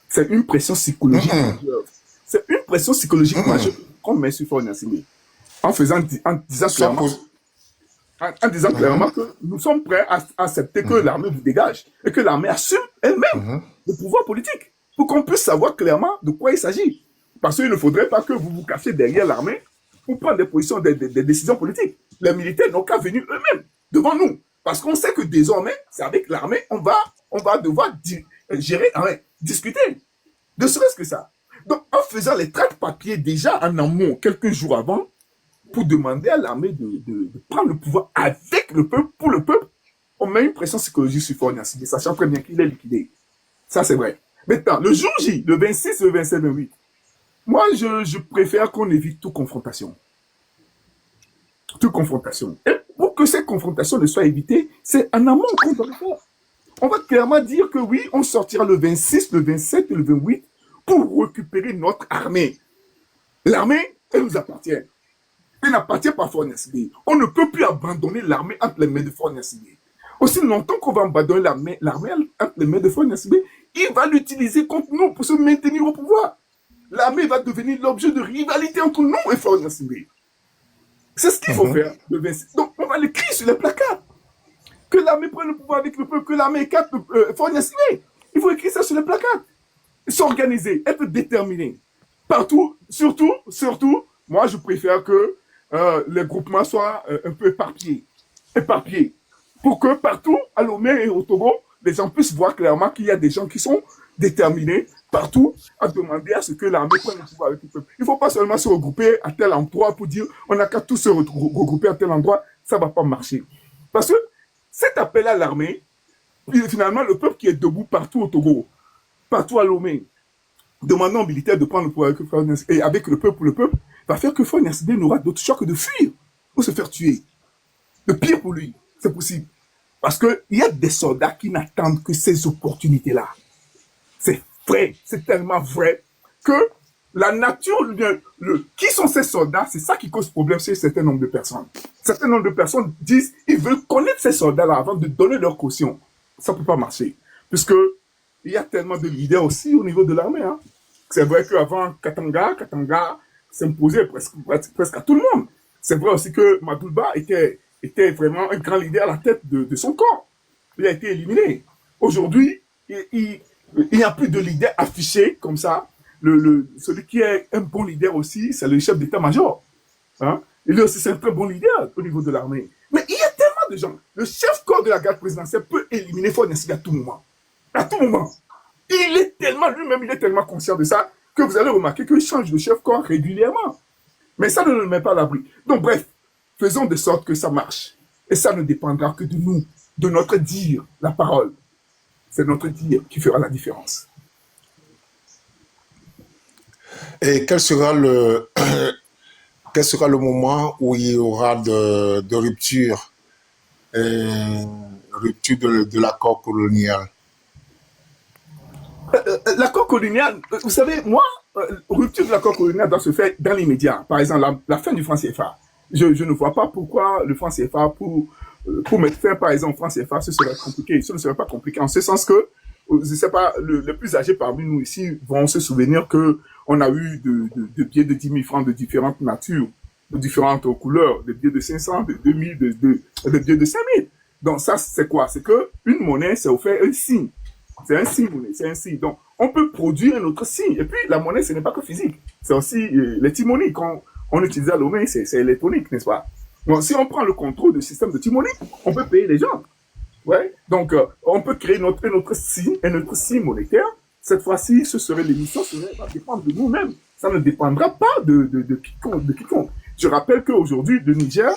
c'est une pression psychologique majeure. C'est une pression psychologique majeure qu'on met sur Faure Gnassingbé. En disant clairement que nous sommes prêts à accepter que l'armée vous dégage et que l'armée assume elle-même le pouvoir politique pour qu'on puisse savoir clairement de quoi il s'agit. Parce qu'il ne faudrait pas que vous vous cachiez derrière l'armée pour prendre des positions, des décisions politiques. Les militaires n'ont qu'à venir eux-mêmes devant nous. Parce qu'on sait que désormais, c'est avec l'armée, on va devoir gérer, discuter. Ne serait-ce que ça. Donc, en faisant les tracts papier déjà en amont, quelques jours avant, pour demander à l'armée de prendre le pouvoir avec le peuple, pour le peuple, on met une pression psychologique sur Faure Gnassingbé, sachant très bien qu'il est liquidé. Ça, c'est vrai. Maintenant, le jour J, le 26, le 27, le 28, moi, je préfère qu'on évite toute confrontation. Toute confrontation. Et pour que cette confrontation ne soit évitée, c'est en amont qu'on doit le faire. On va clairement dire que oui, on sortira le 26, le 27 et le 28 pour récupérer notre armée. L'armée, elle nous appartient. Elle n'appartient pas à Faure Gnassingbé. On ne peut plus abandonner l'armée entre les mains de Faure Gnassingbé. Aussi longtemps qu'on va abandonner l'armée entre les mains de Faure Gnassingbé, il va l'utiliser contre nous pour se maintenir au pouvoir. L'armée va devenir l'objet de rivalité entre nous et Faure Gnassingbé. C'est ce qu'il faut faire le 26. Donc, on va l'écrire sur les placards. Que l'armée prenne le pouvoir avec le peuple, que l'armée écarte Faure Gnassingbé. Il faut écrire ça sur les placards. S'organiser, être déterminé. Partout, surtout, moi, je préfère que les groupements soient un peu éparpillés. Pour que partout, à Lomé et au Togo, les gens puissent voir clairement qu'il y a des gens qui sont déterminés partout à demander à ce que l'armée prenne le pouvoir avec le peuple. Il ne faut pas seulement se regrouper à tel endroit pour dire on n'a qu'à tous se regrouper à tel endroit, ça ne va pas marcher. Parce que cet appel à l'armée, finalement, le peuple qui est debout partout au Togo, partout à Lomé, demandant aux militaires de prendre le pouvoir avec le peuple, va faire que Faure Gnassingbé n'aura d'autre choix que de fuir ou se faire tuer. Le pire pour lui, c'est possible. Parce qu'il y a des soldats qui n'attendent que ces opportunités-là. C'est vrai, c'est tellement vrai que la nature, qui sont ces soldats, c'est ça qui cause problème chez un certain nombre de personnes. Certain nombre de personnes disent, ils veulent connaître ces soldats-là avant de donner leur caution. Ça ne peut pas marcher. Puisque il y a tellement de leaders aussi au niveau de l'armée. Hein. C'est vrai qu'avant Katanga s'imposait presque à tout le monde. C'est vrai aussi que Madouba était vraiment un grand leader à la tête de son corps. Il a été éliminé. Aujourd'hui, il n'y a plus de leader affiché comme ça. Celui qui est un bon leader aussi, c'est le chef d'état-major. Hein? Il est aussi c'est un très bon leader au niveau de l'armée. Mais il y a tellement de gens. Le chef-corps de la garde présidentielle peut éliminer Faure-Gnassingbé à tout moment. À tout moment. Lui-même, il est tellement conscient de ça que vous allez remarquer qu'il change de chef-corps régulièrement. Mais ça ne le met pas à l'abri. Donc bref, faisons de sorte que ça marche. Et ça ne dépendra que de nous, de notre dire, la parole. C'est notre dire qui fera la différence. Et quel sera le moment où il y aura de rupture, de l'accord colonial? L'accord colonial, vous savez, moi, rupture de l'accord colonial doit se faire dans l'immédiat. Par exemple, la fin du franc CFA. Je ne vois pas pourquoi le franc CFA, pour mettre fin, par exemple, au franc CFA, ce serait compliqué. Ce ne serait pas compliqué en ce sens que, je ne sais pas, les plus âgés parmi nous ici vont se souvenir que on a eu de billets de 10 000 francs de différentes natures, de différentes couleurs, des billets de 500, de 2000, des billets de 5 000. Donc ça, c'est quoi? C'est que une monnaie, c'est offert un signe. C'est un signe, monnaie, c'est un signe. Donc, on peut produire un autre signe. Et puis, la monnaie, ce n'est pas que physique. C'est aussi les timonies. Quand on utilise la monnaie, c'est électronique, n'est-ce pas? Donc, si on prend le contrôle du système de timonie, on peut payer les gens. Ouais. Donc, on peut créer notre signe monétaire. Cette fois-ci, ce serait l'émission, ça va dépendre de nous-mêmes. Ça ne dépendra pas de quiconque. Je rappelle qu'aujourd'hui, le Niger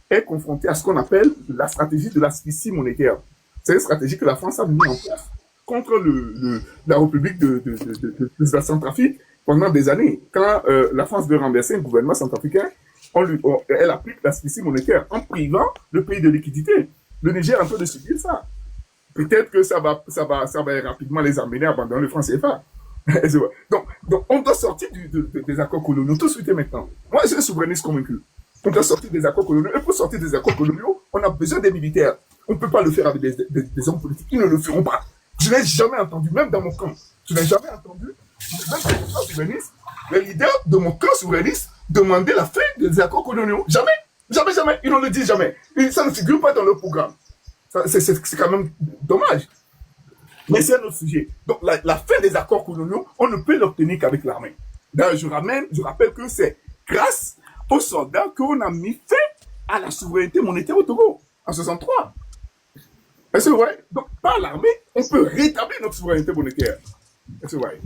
est confronté à ce qu'on appelle la stratégie de l'asphyxie monétaire. C'est une stratégie que la France a mis en place contre la République de la Centrafrique pendant des années. Quand la France veut renverser un gouvernement centrafricain, elle applique l'asphyxie monétaire en privant le pays de liquidité. Le Niger est en train de subir ça. Peut-être que ça va rapidement les amener à abandonner le franc CFA. donc, on doit sortir des accords coloniaux tout de suite et maintenant. Moi, je suis souverainiste convaincu. On doit sortir des accords coloniaux. Et pour sortir des accords coloniaux, on a besoin des militaires. On ne peut pas le faire avec des hommes politiques. Ils ne le feront pas. Je n'ai jamais entendu, même dans mon camp, je n'ai jamais entendu, même dans mon camp souverainiste, les leaders de mon camp souverainiste demander la fin des accords coloniaux. Jamais. Jamais, jamais. Ils ne le disent jamais. Ça ne figure pas dans leur programme. C'est quand même dommage. Mais c'est un autre sujet. Donc, la fin des accords coloniaux, on ne peut l'obtenir qu'avec l'armée. D'ailleurs, je rappelle que c'est grâce aux soldats qu'on a mis fin à la souveraineté monétaire au Togo, en 63. Est-ce que vous voyez? Donc, par l'armée, on peut rétablir notre souveraineté monétaire. Est-ce que vous voyez?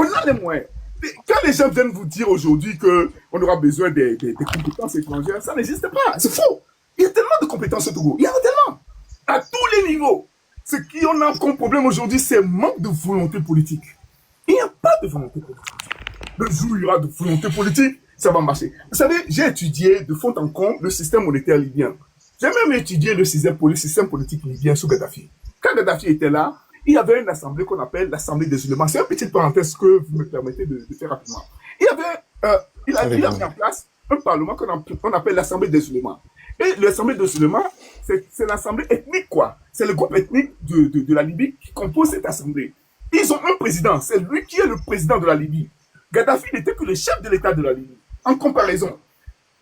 On a les moyens. Quand les gens viennent vous dire aujourd'hui qu'on aura besoin des compétences étrangères, ça n'existe pas. C'est faux. Il y a tellement de compétences au Togo. Il y en a tellement. À tous les niveaux. Ce qu'on a comme problème aujourd'hui, c'est manque de volonté politique. Il n'y a pas de volonté politique. Le jour où il y aura de volonté politique, ça va marcher. Vous savez, j'ai étudié de fond en comble le système monétaire libyen. J'ai même étudié le système politique libyen sous Gaddafi. Quand Gaddafi était là, il y avait une assemblée qu'on appelle l'Assemblée des ulémas. C'est une petite parenthèse que vous me permettez de faire rapidement. Il a mis en place un parlement qu'on appelle l'Assemblée des ulémas. Et l'Assemblée des ulémas, c'est l'assemblée ethnique, quoi. C'est le groupe ethnique de la Libye qui compose cette assemblée. Ils ont un président, c'est lui qui est le président de la Libye. Gaddafi n'était que le chef de l'État de la Libye. En comparaison,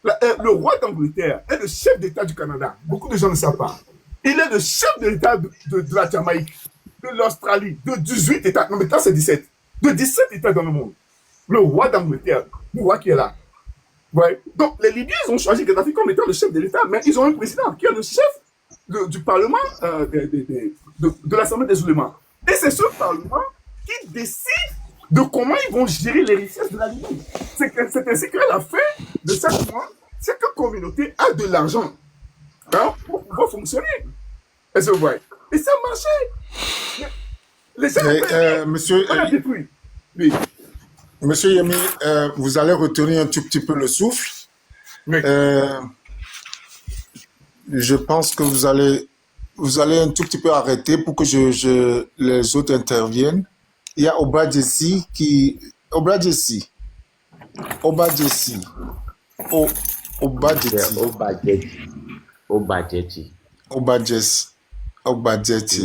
le roi d'Angleterre est le chef d'État du Canada. Beaucoup de gens ne savent pas. Il est le chef de l'État de la Jamaïque, de l'Australie, de 18 États. Non, maintenant c'est 17. De 17 États dans le monde. Le roi d'Angleterre, le roi qui est là. Ouais. Donc, les Libyens, ils ont choisi Gaddafi comme étant le chef de l'État, mais ils ont un président qui est le chef du Parlement de l'Assemblée des ulémas. Et c'est ce Parlement qui décide de comment ils vont gérer les richesses de la Libye. C'est ainsi qu'à la fin de chaque mois, chaque communauté a de l'argent pour pouvoir fonctionner. Est-ce que vous voyez? Et ça marchait. Les gens monsieur, on a détruit. Oui. Monsieur Yemi, vous allez retenir un tout petit peu le souffle. Oui. je pense que vous allez un tout petit peu arrêter pour que les autres interviennent. Il y a Obadjessi Obadjessi. C'est Obadjeti. Obadjessi.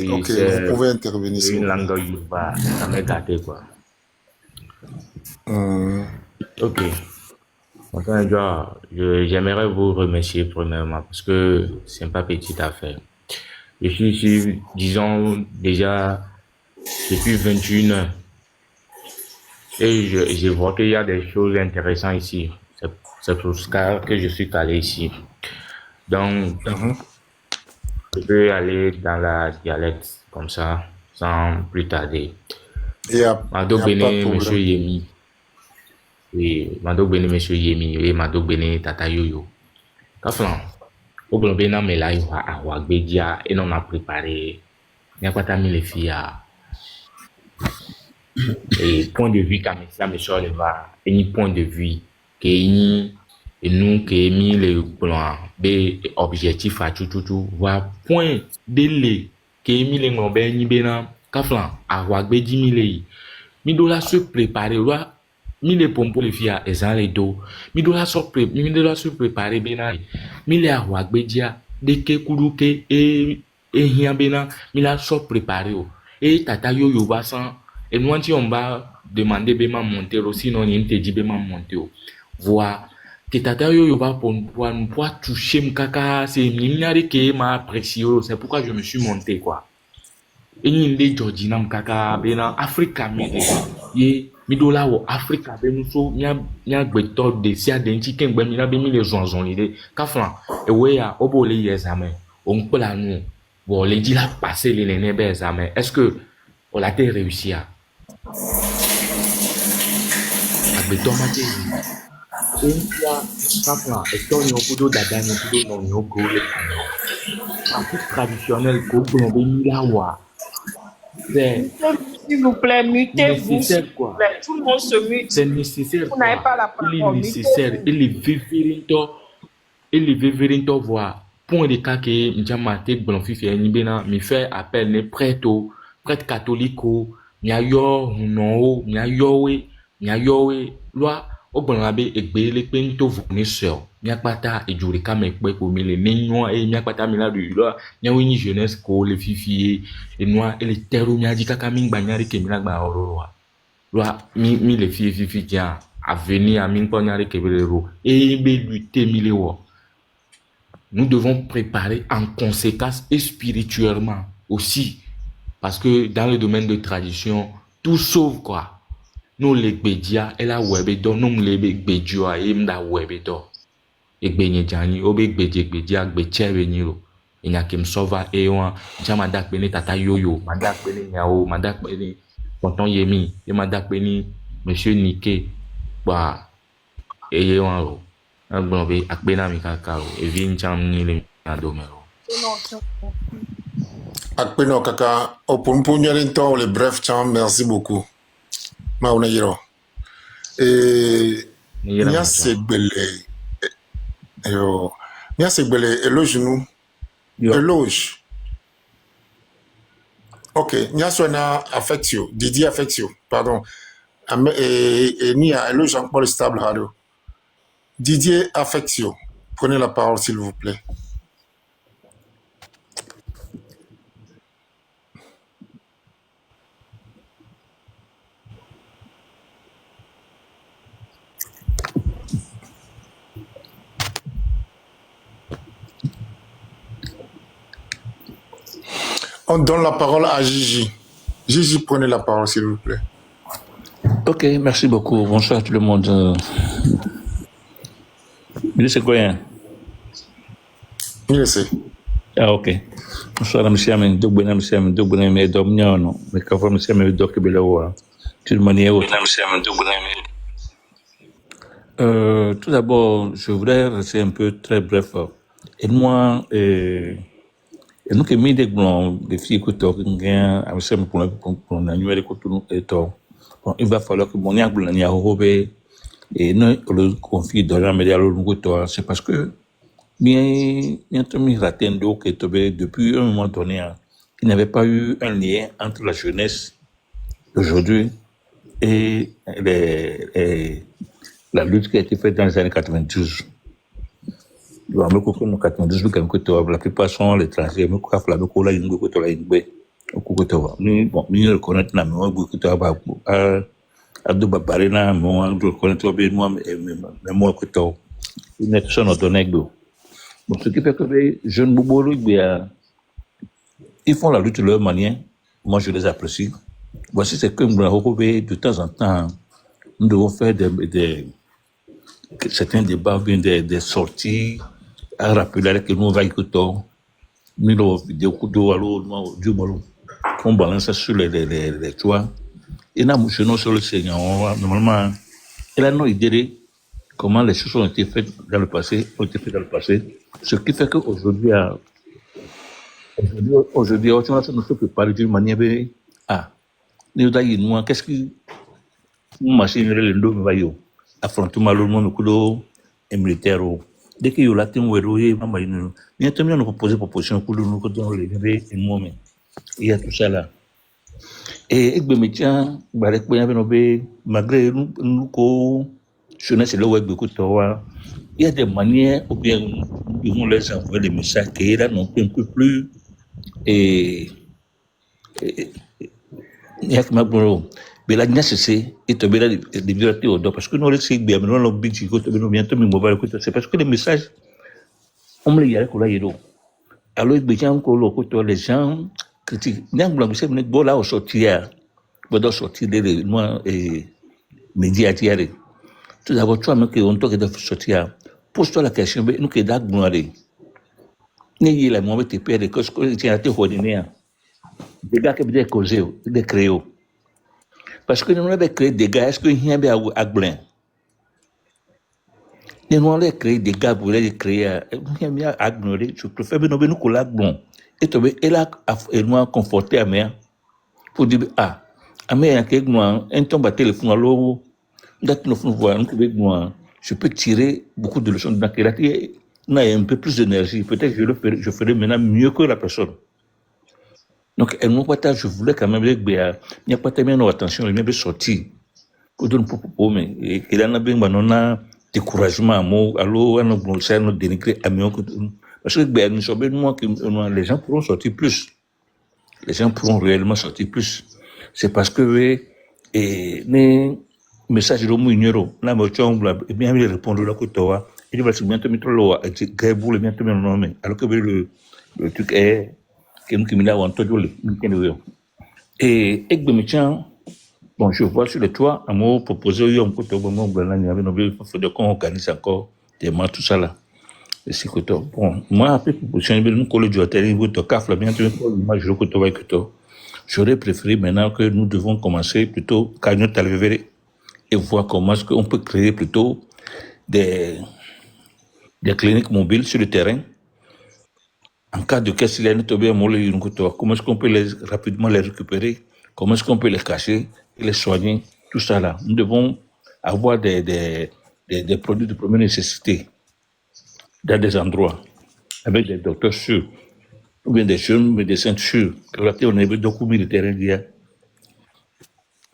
Oui, Ok, c'est vous pouvez intervenir s'il une vous plaît. langue yoruba. Ça m'est gâté, quoi. Ok. Enfin, j'aimerais vous remercier premièrement parce que c'est pas petite affaire. Je suis ici, disons, déjà depuis 21 heures. Et je vois qu'il y a des choses intéressantes ici. C'est pour ça que je suis calé ici. Donc, je peux aller dans la dialecte comme ça, sans plus tarder. Il n'y a Mado pas de Bene, Monsieur problème. Yemi. Oui, Mado Bene, Monsieur Yemi. Et Mado Bene, Tata Yoyo. Kaflan, au Blobena, mais là, il y a Wagbedia, et on a préparé. Il n'y a pas mis les filles à. Et point de vue, comme ça, monsieur, il va. Et ni point de vue, que nous, que mis les plans, des objectifs à tout, va point délai, que mis les ngobé, ni bena, Kaflan, à Wagbedia, mi doit se préparer, mi les pompons les filles à les dos, mi doit se préparer, bena, mi les à Wagbedia, de ke kuruke, et hien bena, mi la se préparer, et tata yo va sans. Et nous, on va demander de monter aussi, sinon, il te dit de monter. Voir que tata yo va pour pouvoir toucher m'kaka, c'est une qui m'a apprécié, c'est pourquoi je me suis monté, quoi. Et il est Georgina m'kaka, bena, Africa, ye, midola wo Africa, benuso, mia gbeto de sia denti, ken gbe mina be mi les zonzon l'idée. Kaflan, et ouais, ya, obo les examens, on peut la nous, bon, les dit la passer les nebe examens. Est-ce que, on l'a réussi à? Agbeto mate India, Kaflan, et ton yokudo dada yokudo non yoko le pratique traditionnelle ko blombe milawa. C'est S'il vous plaît, mutez-vous. S'il nécessaire, vous quoi. plaît. Tout le monde se mute. C'est nécessaire, Vous n'avez quoi. pas la Il est parole. nécessaire. Mutez-vous. Il est vévérinto voir. Point de cas que m'jamate blonfifi bena mi fait appel ne prêtre catholique mia yo no mia yowe loi o blonabe egbe le pe nto vone sœur mia pata e juri ka me pe ko mi le nenyo e mia pata mi la du loi mia weni jeunesse ko le fifi e noa e le terro mia di kaka mi gbanyari ke mi la gba oro loi mi le fifi dia a venir a mi gbanyari ke le ro e be lutter mi le wo. Nous devons préparer en conséquence et spirituellement aussi. Parce que dans le domaine de tradition, tout sauve quoi. Nous les bédia et la webedo, nous les bédia et la webedo. Et béni jani, obe bédia, bétia veniro. Il n'y a qu'un sauva et on, jamadak bene tata yoyo, madak bene yao, madak bene tonton yemi, et madak bene monsieur Nike, bah, et on. Agbonobe akbena mi kakao e vincham ni le adomero. Akpeno kaka, opunpunyarento le bref cham, merci beaucoup. Mauna yiro. Et nya segbele. Yo. Nya segbele éloge nous. Éloge. Ok, nya sona affectio, Didier affectio, pardon. Et nia éloge encore stable radio. Didier Affectio, prenez la parole s'il vous plaît. On donne la parole à Gigi. Gigi, prenez la parole s'il vous plaît. Ok, merci beaucoup. Bonsoir tout le monde. C'est quoi? Il sait. Ah, ok. Bonsoir, monsieur Amen. Donc, bon, monsieur Amen. Donc, bon, mais non. Mais quand vous, monsieur Amen, donc, tout le monde est autre. Tout d'abord, je voudrais rester un peu très bref. Et moi, et nous qui mis des filles qui sont monsieur Amen, pour l'annuel et tout. Bon, il va falloir que mon yagble n'y a robé et nous le conflit de la média c'est parce que bientôt ratendo que depuis un moment donné, hein, il n'y avait pas eu un lien entre la jeunesse d'aujourd'hui et la lutte qui a été faite dans les années 92. La plupart sont les étrangers, mais quoi, la bon, ni reconnaître na moi beaucoup de à deux babarena moi reconnaître bien moi mais moi que toi il n'est pas notre bon ce qui fait que les jeunes bobolo ils font la lutte de leur manière. Moi je les apprécie. Voici c'est que de temps en temps nous devons faire certains débats bien des sorties à rappeler que nous va écouter nous nos vidéos couteau alors du ballon on balance ça sur les toits et là nous sur le Seigneur normalement elle a nos idées comment les choses ont été faites dans le passé ce qui fait qu'aujourd'hui aujourd'hui on ne se prépare d'une manière nous d'ailleurs qu'est-ce qui nous machine le ndo va yo affrontement le monde kudo et militaire dès que yo la tin wero ye mama inu ni tamina nous proposer proposition pour nous ko don le bébé et moi mais il y a tout ça là et egbe métian bare ko yabe no be malgré nous ko jeunesse le web ko to wa il y a des manières ou bien nous les envoyer des messages qui là non un peu plus et il y a que ma bro bela nyasese etobela de bibliothèque odo parce que nous les c'est bien nous l'objet ko to bientôt mi mobile ko c'est parce que les messages on me les y a ko la yedo alors les gens ko lo ko to les gens critiquent n'ang blanc c'est net bola au sortir bodo sortir de moi et médias tiare tout d'abord toi même que on to que de sortir pose-toi la question nous que dag gloire ni y la moi te perdre que ce que tu as te ordinaire des gars qui bien causer de créer parce que nous avons créé des gars, est-ce que nous avons agblin? Nous avons créé des gars pour les créer, nous avons agblé, je préfère nous nous coller agblon. Et tu veux, elle a conforté à moi pour dire, à moi, un tombe à téléphone, alors, je peux tirer beaucoup de leçons de la créativité. On a un peu plus d'énergie, peut-être que je ferai maintenant mieux que la personne. Donc, je voulais quand même dire qu'il n'y a pas tellement d'attention, il y a sorti. Mais il y a un découragement, alors, on a dénigré, parce que les gens pourront sortir plus. Les gens pourront réellement sortir plus. C'est parce que les messages de l'homme, là, je bien répondre là, il va se bientôt mettre l'eau, alors que le truc est que nous là et bon je vois sur le toit à moi proposer un peu de moment qu'on organise encore des matchs tout ça là et c'est que bon moi après proposition nous coller du hôtel vous to café bientôt moi je j'aurais préféré maintenant que nous devons commencer plutôt quand nous arriver et voir comment est-ce qu'on peut créer plutôt des cliniques mobiles sur le terrain. En cas de casse, comment est-ce qu'on peut rapidement les récupérer? Comment est-ce qu'on peut les cacher et les soigner? Tout ça là. Nous devons avoir des produits de première nécessité dans des endroits avec des docteurs sûrs ou bien des jeunes médecins sûrs. On a beaucoup militaires indiens.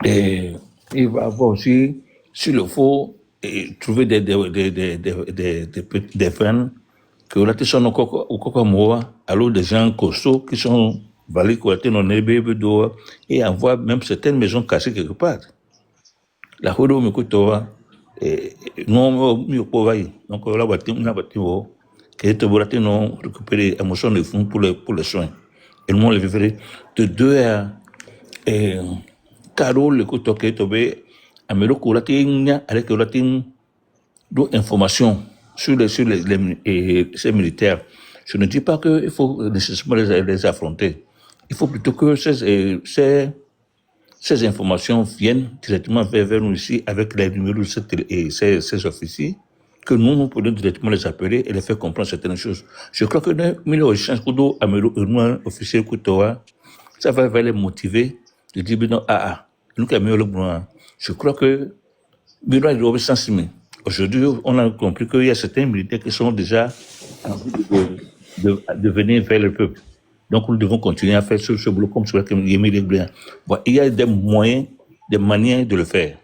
Et il va avoir aussi, s'il le faut, trouver des fans que là, tu sont encore moi, alors des gens costauds qui sont valés quoi, et envoient même certaines maisons cassées quelque part. La rodo me coûte non mieux pour donc là bâtiment que te volati non récupérer émotion de fonds pour les soins. Et moi le vivre de 2 à Carole le coûte que tobe amelo latin avec latin d'informations sur ces militaires. Je ne dis pas qu'il faut nécessairement les affronter. Il faut plutôt que ces informations viennent directement vers nous ici avec les numéros et ces officiers, que nous pouvons directement les appeler et les faire comprendre certaines choses. Je crois que officier ça va les motiver de dire nous je crois que aujourd'hui, on a compris qu'il y a certains militaires qui sont déjà envie de venir vers le peuple. Donc, nous devons continuer à faire ce boulot comme sur lequel Émile Blanc. Bon, il y a des moyens, des manières de le faire.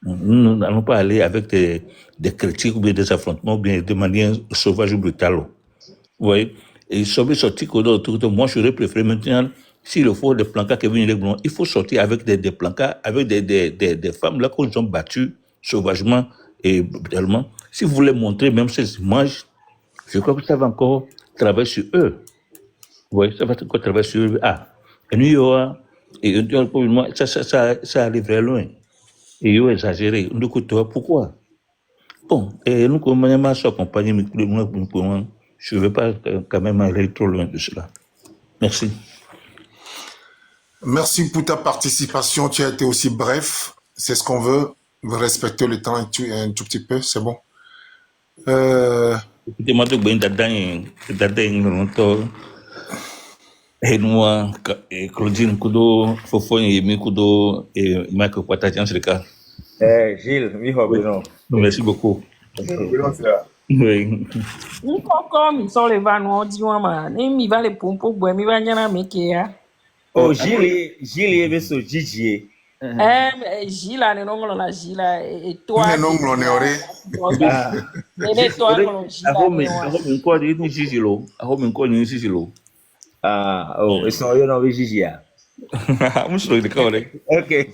Nous n'allons pas aller avec des critiques ou bien des affrontements, ou bien de manière sauvage ou brutale. Vous voyez? Et sortir moi, j'aurais préféré maintenant, s'il le faut, des plancards qui viennent les blancs, il faut sortir avec des plancards, avec des femmes là qu'on ont battues sauvagement et brutalement. Si vous voulez montrer même ces images, je crois que ça va encore travailler sur eux. Oui, ça va encore travailler sur eux. Et nous, et ça arriverait loin. Et ils ont exagéré. Nous, pourquoi? Bon, et nous, comme on a accompagné, je ne vais pas quand même aller trop loin de cela. Merci. Merci pour ta participation. Tu as été aussi bref. C'est ce qu'on veut. Respecter le temps un tout petit peu. C'est bon. Écoutez-moi, et nous, Claudine Kudo, Fofo et Mikudo et Michael Patajan, c'est le cas. Gilles, non. Merci beaucoup. Oui. Comme ils sont les vannes, dit moi, il va les pompes, bois, il va y en a un Oh, Gilles, est sur Gigi. Gilles, les noms, la Gilles, et toi. Les noms, on est oré. Et toi, oh, it's not you know Gigi. I'm sure the call. Okay.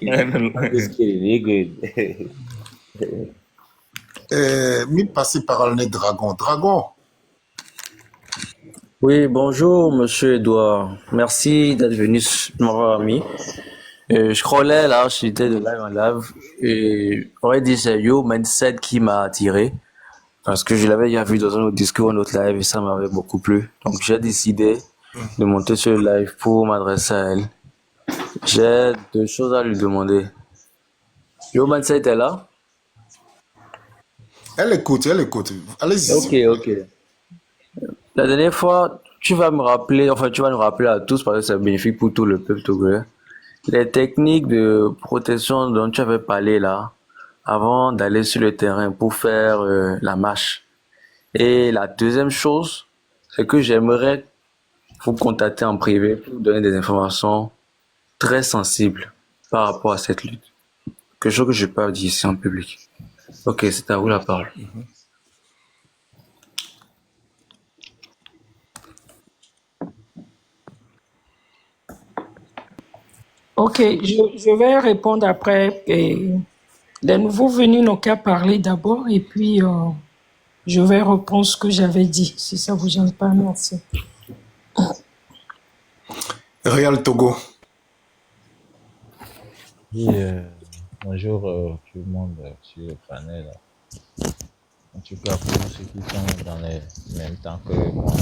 I'm just kidding. Good. Mi passer par le Dragon. Dragon. Oui, bonjour, monsieur Edouard. Merci d'être venu m'avoir mis. Je scrollais là, j'étais de live en live. Et on aurait dit c'est Yo Mindset qui m'a attiré. Parce que je l'avais déjà vu dans un autre discours, un autre live, et ça m'avait beaucoup plu. Donc j'ai décidé de monter sur le live pour m'adresser à elle. J'ai 2 choses à lui demander. Yo Mindset est là? Elle écoute. Allez-y. Ok. La dernière fois, tu vas nous rappeler à tous, parce que c'est bénéfique pour tout le peuple togolais, les techniques de protection dont tu avais parlé là, avant d'aller sur le terrain pour faire la marche. Et la deuxième chose, c'est que j'aimerais vous contacter en privé pour vous donner des informations très sensibles par rapport à cette lutte. Quelque chose que je peux dire ici en public. Ok, c'est à vous la parole. Ok, je vais répondre après. Les nouveaux venus n'ont qu'à parler d'abord et puis je vais reprendre ce que j'avais dit. Si ça vous gêne pas, merci. Real Togo. Oui, bonjour tout le monde sur le panel. En tout cas, pour ceux qui sont dans les mêmes temps que moi,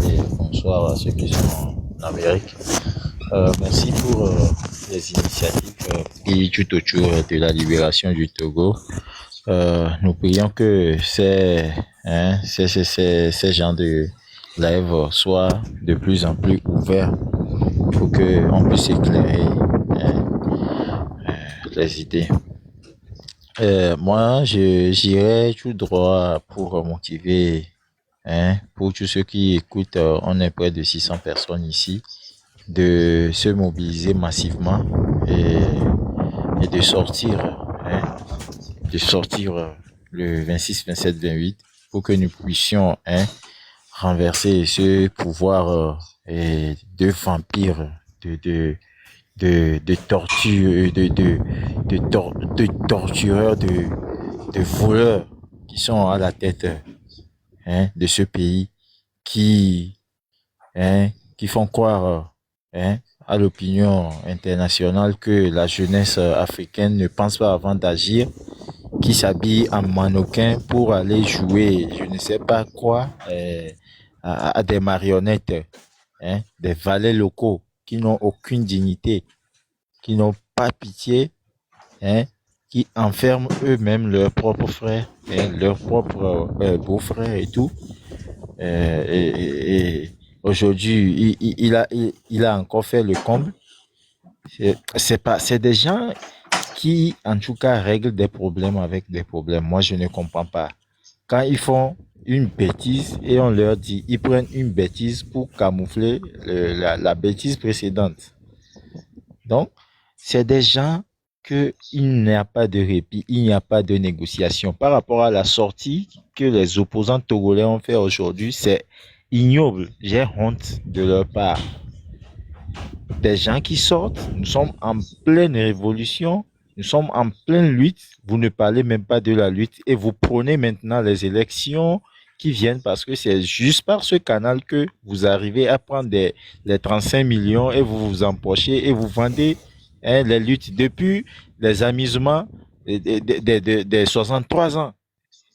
et bonsoir à ceux qui sont en Amérique. Merci pour les initiatives qui tout autour de la libération du Togo. Nous prions que ces genres de live soient de plus en plus ouverts pour qu'on puisse éclairer les idées. Moi, j'irai tout droit pour motiver, pour tous ceux qui écoutent, on est près de 600 personnes ici, de se mobiliser massivement et de sortir le 26, 27, 28 pour que nous puissions renverser ce pouvoir de vampires, de torture, de tortureurs, de voleurs qui sont à la tête de ce pays, qui font croire à l'opinion internationale que la jeunesse africaine ne pense pas avant d'agir, qui s'habille en mannequin pour aller jouer je ne sais pas quoi à des marionnettes, des valets locaux qui n'ont aucune dignité, qui n'ont pas pitié, qui enferment eux-mêmes leurs propres frères, leurs propres beaux-frères et tout. Et aujourd'hui, il a encore fait le comble. C'est des gens qui, en tout cas, règlent des problèmes avec des problèmes. Moi, je ne comprends pas. Quand ils font une bêtise et on leur dit, ils prennent une bêtise pour camoufler la bêtise précédente. Donc, c'est des gens qu'il n'y a pas de répit, il n'y a pas de négociation. Par rapport à la sortie que les opposants togolais ont fait aujourd'hui, c'est ignoble. J'ai honte de leur part. Des gens qui sortent, nous sommes en pleine révolution, nous sommes en pleine lutte, vous ne parlez même pas de la lutte et vous prenez maintenant les élections qui viennent parce que c'est juste par ce canal que vous arrivez à prendre les 35 millions et vous vous empochez et vous vendez les luttes depuis les amusements des 63 ans.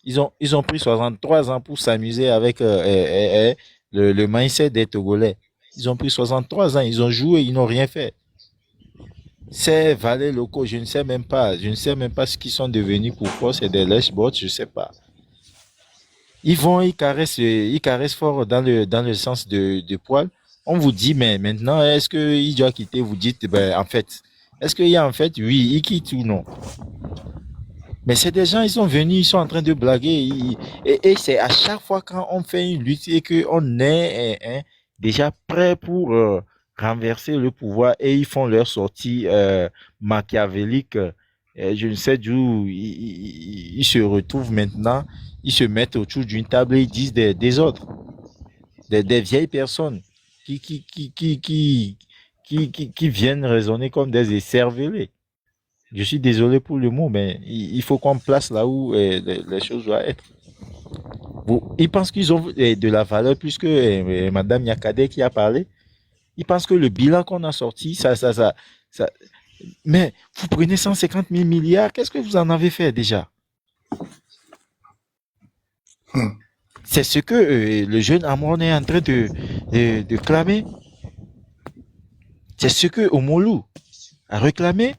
Ils ont pris 63 ans pour s'amuser avec le mindset des Togolais. Ils ont pris 63 ans, ils ont joué, ils n'ont rien fait. Ces valets locaux, je ne sais même pas ce qu'ils sont devenus, pourquoi c'est des lèche-bottes, je ne sais pas. Ils caressent fort dans le sens de poil. On vous dit, mais maintenant, est-ce qu'il doit quitter? Vous dites, ben, en fait, est-ce qu'il y a en fait? Oui, il quitte ou non? Mais c'est des gens, ils sont venus, ils sont en train de blaguer. Et c'est à chaque fois quand on fait une lutte et qu'on est déjà prêt pour renverser le pouvoir et ils font leur sortie machiavélique. Je ne sais d'où ils se retrouvent maintenant. Ils se mettent autour d'une table et ils disent des autres, des vieilles personnes qui viennent raisonner comme des écervelés. Je suis désolé pour le mot, mais il faut qu'on place là où les choses doivent être. Ils pensent qu'ils ont de la valeur plus que Madame Yakade qui a parlé. Ils pensent que le bilan qu'on a sorti, ça. Mais vous prenez 150 000 milliards, qu'est-ce que vous en avez fait déjà? C'est ce que le jeune Amron est en train de clamer. C'est ce que Omolu a réclamé.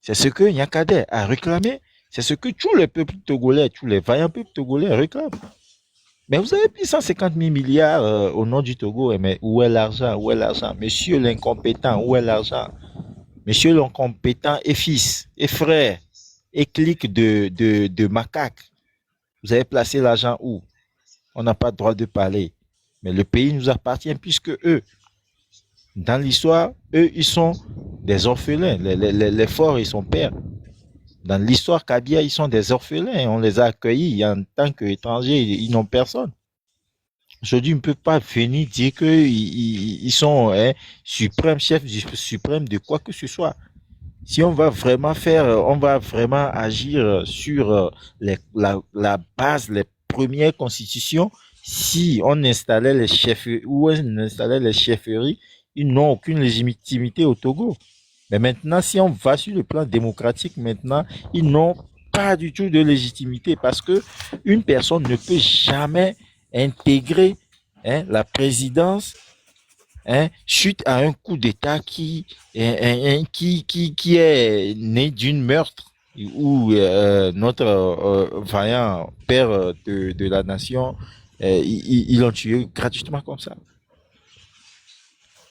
C'est ce que Nyakade a réclamé. C'est ce que tous les peuples togolais, tous les vaillants peuples togolais réclament. Mais vous avez pris 150 000 milliards au nom du Togo. Mais où est l'argent? Où est l'argent? Monsieur l'incompétent, où est l'argent? Monsieur l'incompétent et fils, et frère, et clique de macaques. Vous avez placé l'argent où? On n'a pas le droit de parler. Mais le pays nous appartient puisque eux, dans l'histoire, eux, ils sont des orphelins. Les forts, ils sont pères. Dans l'histoire Kabia, ils sont des orphelins. On les a accueillis en tant qu'étrangers. Ils n'ont personne. Aujourd'hui, on ne peut pas venir dire qu'ils sont suprêmes, chefs suprêmes de quoi que ce soit. Si on va vraiment on va vraiment agir sur la base, les premières constitutions, si on installait les chefferies ou on installait les chefferies, ils n'ont aucune légitimité au Togo. Mais maintenant, si on va sur le plan démocratique, maintenant, ils n'ont pas du tout de légitimité parce que une personne ne peut jamais intégrer la présidence suite à un coup d'État qui est né d'une meurtre où notre vaillant père de la nation, ils l'ont tué gratuitement comme ça.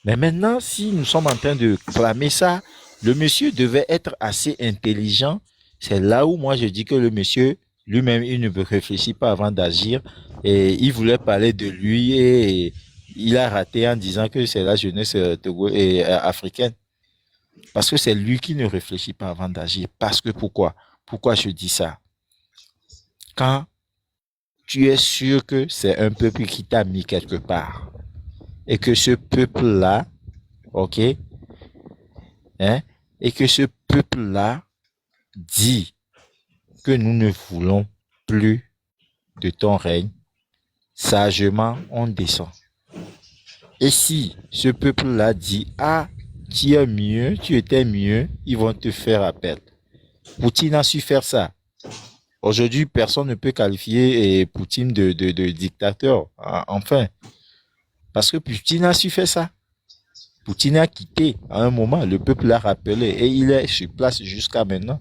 Mais maintenant, si nous sommes en train de clamer ça, le monsieur devait être assez intelligent. C'est là où moi je dis que le monsieur, lui-même, il ne réfléchit pas avant d'agir. Et il voulait parler de lui et il a raté en disant que c'est la jeunesse africaine. Parce que c'est lui qui ne réfléchit pas avant d'agir. Parce que pourquoi? Pourquoi je dis ça? Quand tu es sûr que c'est un peuple qui t'a mis quelque part et que ce peuple-là, ok, et que ce peuple-là dit que nous ne voulons plus de ton règne, sagement, on descend. Et si ce peuple-là dit, ah, tu es mieux, tu étais mieux, ils vont te faire appel. Poutine a su faire ça. Aujourd'hui, personne ne peut qualifier Poutine de dictateur. Enfin, parce que Poutine a su faire ça. Poutine a quitté à un moment, le peuple l'a rappelé et il est sur place jusqu'à maintenant.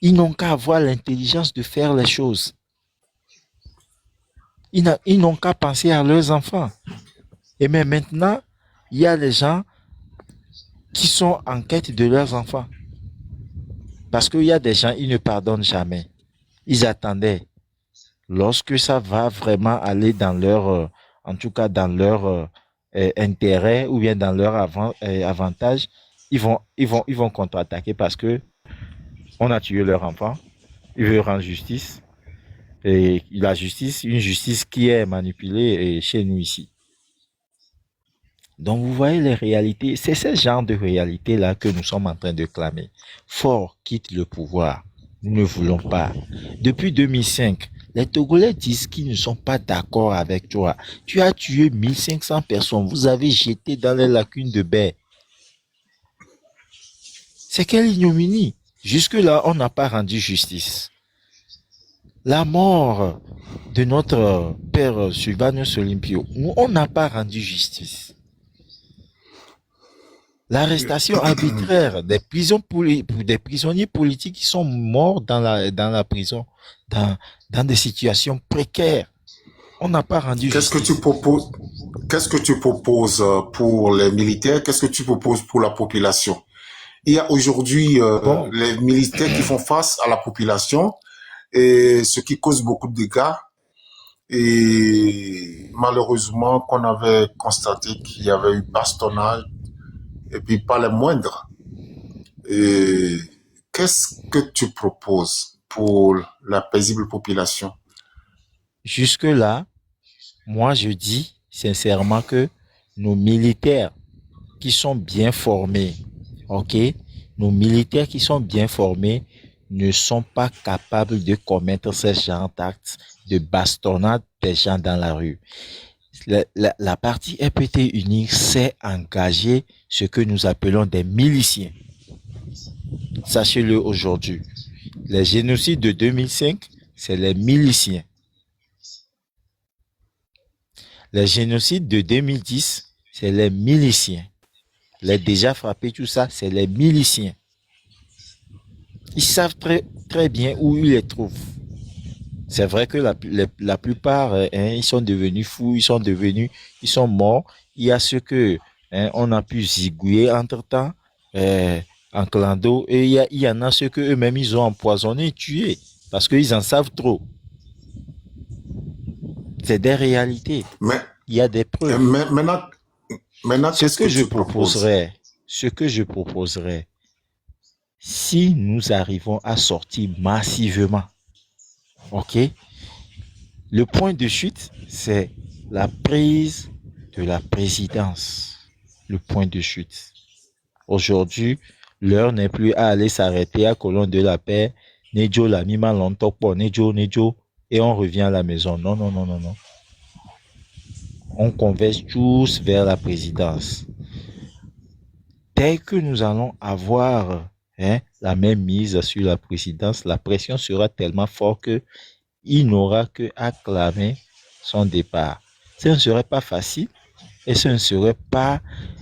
Ils n'ont qu'à avoir l'intelligence de faire les choses. Ils n'ont qu'à penser à leurs enfants. Et même maintenant, il y a les gens qui sont en quête de leurs enfants. Parce qu'il y a des gens, ils ne pardonnent jamais. Ils attendaient. lorsque ça va vraiment aller dans leur, en tout cas dans leur intérêt ou bien dans leur avantage, ils vont contre-attaquer parce que on a tué leur enfant, ils veulent rendre justice. Et la justice, une justice qui est manipulée chez nous ici. Donc vous voyez les réalités, c'est ce genre de réalité-là que nous sommes en train de clamer. Fort quitte le pouvoir, nous ne voulons pas. Depuis 2005, les Togolais disent qu'ils ne sont pas d'accord avec toi. Tu as tué 1500 personnes, vous avez jeté dans les lacunes de baie. C'est quelle ignominie. Jusque-là, on n'a pas rendu justice. La mort de notre père Sylvanus Olympio, on n'a pas rendu justice. L'arrestation arbitraire des prisonniers politiques qui sont morts dans la prison, dans des situations précaires. On n'a pas rendu justice. Qu'est-ce que tu proposes pour les militaires? Qu'est-ce que tu proposes pour la population? Il y a aujourd'hui les militaires qui font face à la population, et ce qui cause beaucoup de dégâts. Et malheureusement, qu'on avait constaté qu'il y avait eu bastonnage, et puis pas les moindres. Et qu'est-ce que tu proposes pour la paisible population? Jusque-là, moi je dis sincèrement que nos militaires qui sont bien formés, nos militaires qui sont bien formés ne sont pas capables de commettre ce genre d'actes de bastonnade des gens dans la rue. La partie RPT unique s'est engagée ce que nous appelons des miliciens. Sachez-le aujourd'hui. Les génocides de 2005, c'est les miliciens. Les génocides de 2010, c'est les miliciens. Les déjà frappés, tout ça, c'est les miliciens. Ils savent très bien où ils les trouvent. C'est vrai que la plupart, ils sont devenus fous, ils sont morts. Il y a ceux que on a pu zigouiller entre-temps en clando, et il y en a ceux que eux-mêmes ils ont empoisonnés, tués, parce qu'ils en savent trop. C'est des réalités. Mais il y a des preuves. Maintenant, ce que je proposerais, si nous arrivons à sortir massivement, le point de chute, c'est la prise de la présidence. Le point de chute. Aujourd'hui, l'heure n'est plus à aller s'arrêter à Colonne de la Paix, Nejo la mima l'ontopo, Nejo, et on revient à la maison. Non. On converge tous vers la présidence. Dès que nous allons avoir la même mise sur la présidence, la pression sera tellement forte qu'il n'aura que à clamer son départ. Ce ne serait pas facile et ce ne serait pas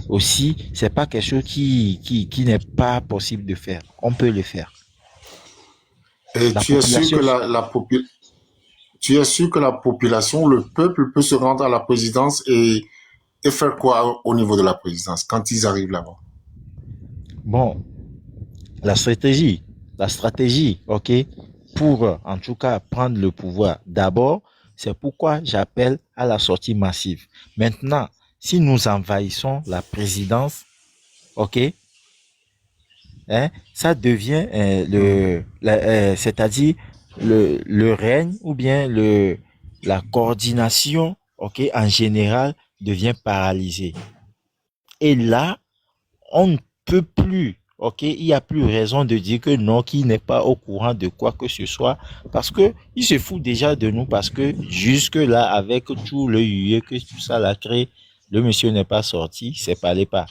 aussi, c'est pas quelque chose qui n'est pas possible de faire. On peut le faire. Et tu es sûr que la population, le peuple peut se rendre à la présidence et faire quoi au niveau de la présidence quand ils arrivent là-bas? Bon, la stratégie, pour en tout cas prendre le pouvoir. D'abord, c'est pourquoi j'appelle à la sortie massive. Maintenant, si nous envahissons la présidence, ça devient c'est-à-dire le règne ou bien la coordination, en général, devient paralysée. Et là, on ne peut plus, il n'y a plus raison de dire que non, qu'il n'est pas au courant de quoi que ce soit, parce que il se fout déjà de nous, parce que jusque là, avec tout le huée que tout ça l'a créé, le monsieur n'est pas sorti, c'est pas les pas.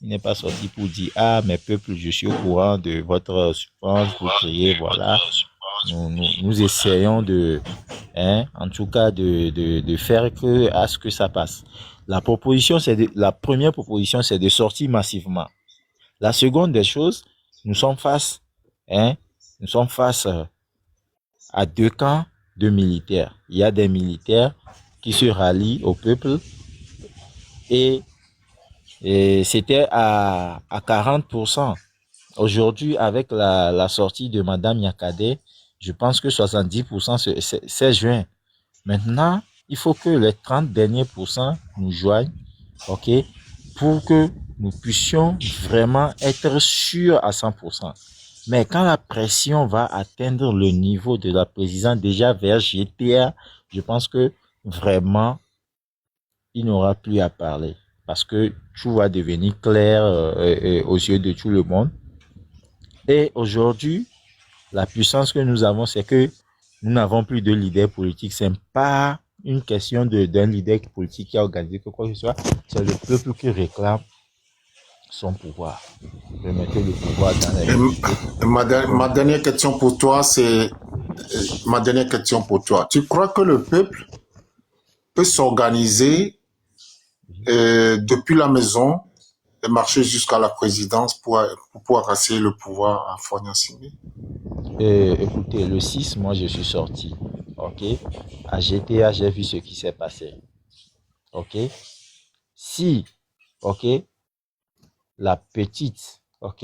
Il n'est pas sorti pour dire, mes peuples, je suis au courant de votre souffrance, vous criez, voilà. Nous essayons en tout cas de faire à ce que ça passe. La première proposition, c'est de sortir massivement. La seconde des choses, nous sommes face à deux camps de militaires. Il y a des militaires qui se rallient au peuple et c'était à 40%. Aujourd'hui, avec la sortie de Madame Yakadé, je pense que 70% c'est juin. Maintenant, il faut que les 30 derniers pourcents nous joignent, ok, pour que nous puissions vraiment être sûrs à 100%. Mais quand la pression va atteindre le niveau de la présidence déjà vers GTA, je pense que vraiment, il n'aura plus à parler. Parce que tout va devenir clair aux yeux de tout le monde. Et aujourd'hui, la puissance que nous avons, c'est que nous n'avons plus de leader politique. Ce n'est pas une question d'un leader politique qui a organisé quoi que ce soit. C'est le peuple qui réclame son pouvoir. Remettez le pouvoir dans les mains. Ma dernière question pour toi, c'est ma dernière question pour toi. Tu crois que le peuple peut s'organiser depuis la maison et marcher jusqu'à la présidence pour pouvoir rasser le pouvoir à Fonia-Simé? Écoutez, le 6, moi je suis sorti. Ok. À GTA, j'ai vu ce qui s'est passé. Ok. Si, ok, la petite, ok,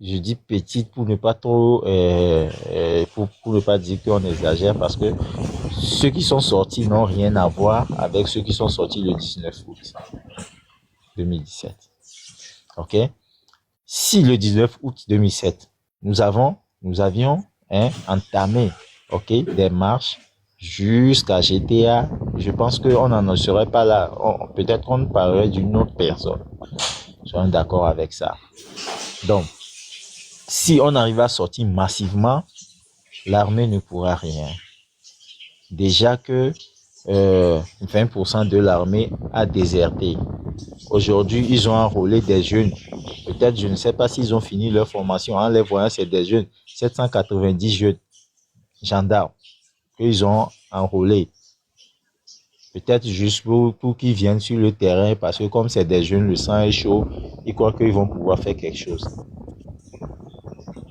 je dis petite pour ne pas trop, pour ne pas dire qu'on exagère, parce que ceux qui sont sortis n'ont rien à voir avec ceux qui sont sortis le 19 août 2017. Ok. Si le 19 août 2007, nous avions entamé, ok, des marches jusqu'à GTA, je pense qu'on n'en serait pas là. Peut-être on parlerait d'une autre personne. Soyons d'accord avec ça. Donc, si on arrive à sortir massivement, l'armée ne pourra rien. Déjà que 20% de l'armée a déserté. Aujourd'hui, ils ont enrôlé des jeunes. Peut-être, je ne sais pas s'ils ont fini leur formation. En les voyant, c'est des jeunes. 790 jeunes gendarmes qu'ils ont enrôlés. Peut-être juste pour qu'ils viennent sur le terrain, parce que comme c'est des jeunes, le sang est chaud, ils croient qu'ils vont pouvoir faire quelque chose.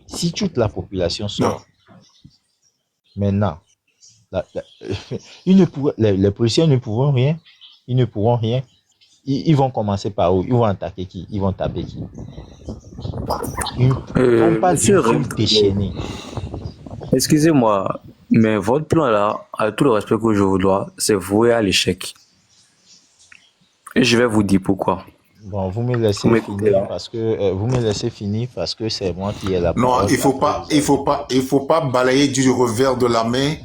Si toute la population sort, maintenant, les policiers ne pourront rien. Ils ne pourront rien. Ils vont commencer par où? Ils vont attaquer qui? Ils vont taper qui? On parle d'une foule déchaînée. Excusez-moi, mais votre plan là, à tout le respect que je vous dois, c'est voué à l'échec. Et je vais vous dire pourquoi. Bon, vous me laissez finir parce que c'est moi qui ai la parole. Non, il faut pas balayer du revers de la main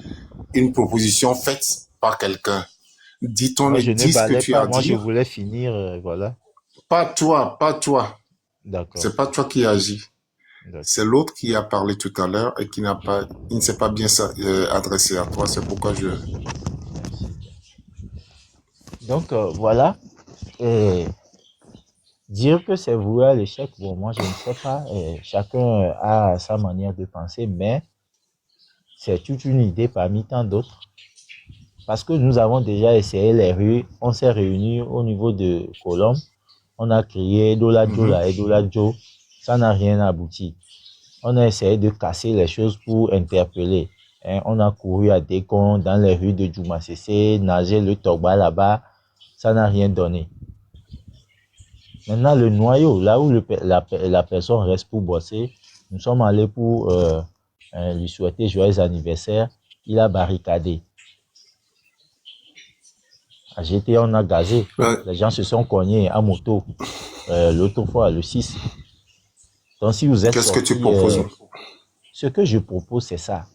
une proposition faite par quelqu'un. Dit-on et dit ce que tu as dit. Moi, je voulais finir, voilà. Pas toi. D'accord. C'est pas toi qui agis. C'est l'autre qui a parlé tout à l'heure et il ne s'est pas bien adressé à toi. C'est pourquoi je... Donc, voilà. Et dire que c'est voué à l'échec, bon, moi, je ne sais pas. Chacun a sa manière de penser, mais c'est toute une idée parmi tant d'autres. Parce que nous avons déjà essayé les rues. On s'est réunis au niveau de Colombe. On a crié Dola Jola et Dola Joe. Ça n'a rien abouti. On a essayé de casser les choses pour interpeller. On a couru à Décon, dans les rues de Djouma Sessé, nager le Togba là-bas. Ça n'a rien donné. Maintenant, le noyau, là où la personne reste pour bosser, nous sommes allés pour lui souhaiter joyeux anniversaire. Il a barricadé. À GTA, on a gazé. Ouais. Les gens se sont cognés à moto. L'autre fois, le 6. Donc, si vous êtes Qu'est-ce que tu proposes? Ce que je propose, c'est ça.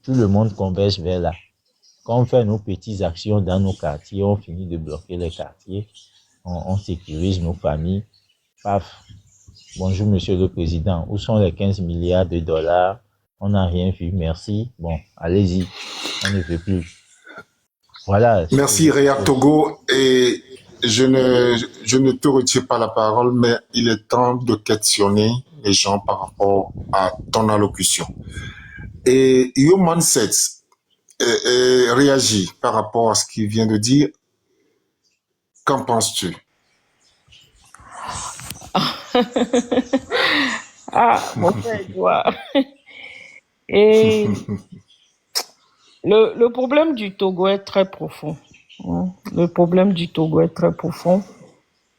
Tout le monde converge vers là. Quand on fait nos petites actions dans nos quartiers, on finit de bloquer les quartiers. On sécurise nos familles. Paf. Bonjour, monsieur le président. Où sont les 15 milliards de dollars? On n'a rien vu. Merci. Bon, allez-y. On ne veut plus. Voilà. Merci Réa Togo, et je ne te retire pas la parole, mais il est temps de questionner les gens par rapport à ton allocution. Et Yoman Sets réagit par rapport à ce qu'il vient de dire. Qu'en penses-tu? Mon frère Edouard. Et le problème du Togo est très profond. Le problème du Togo est très profond.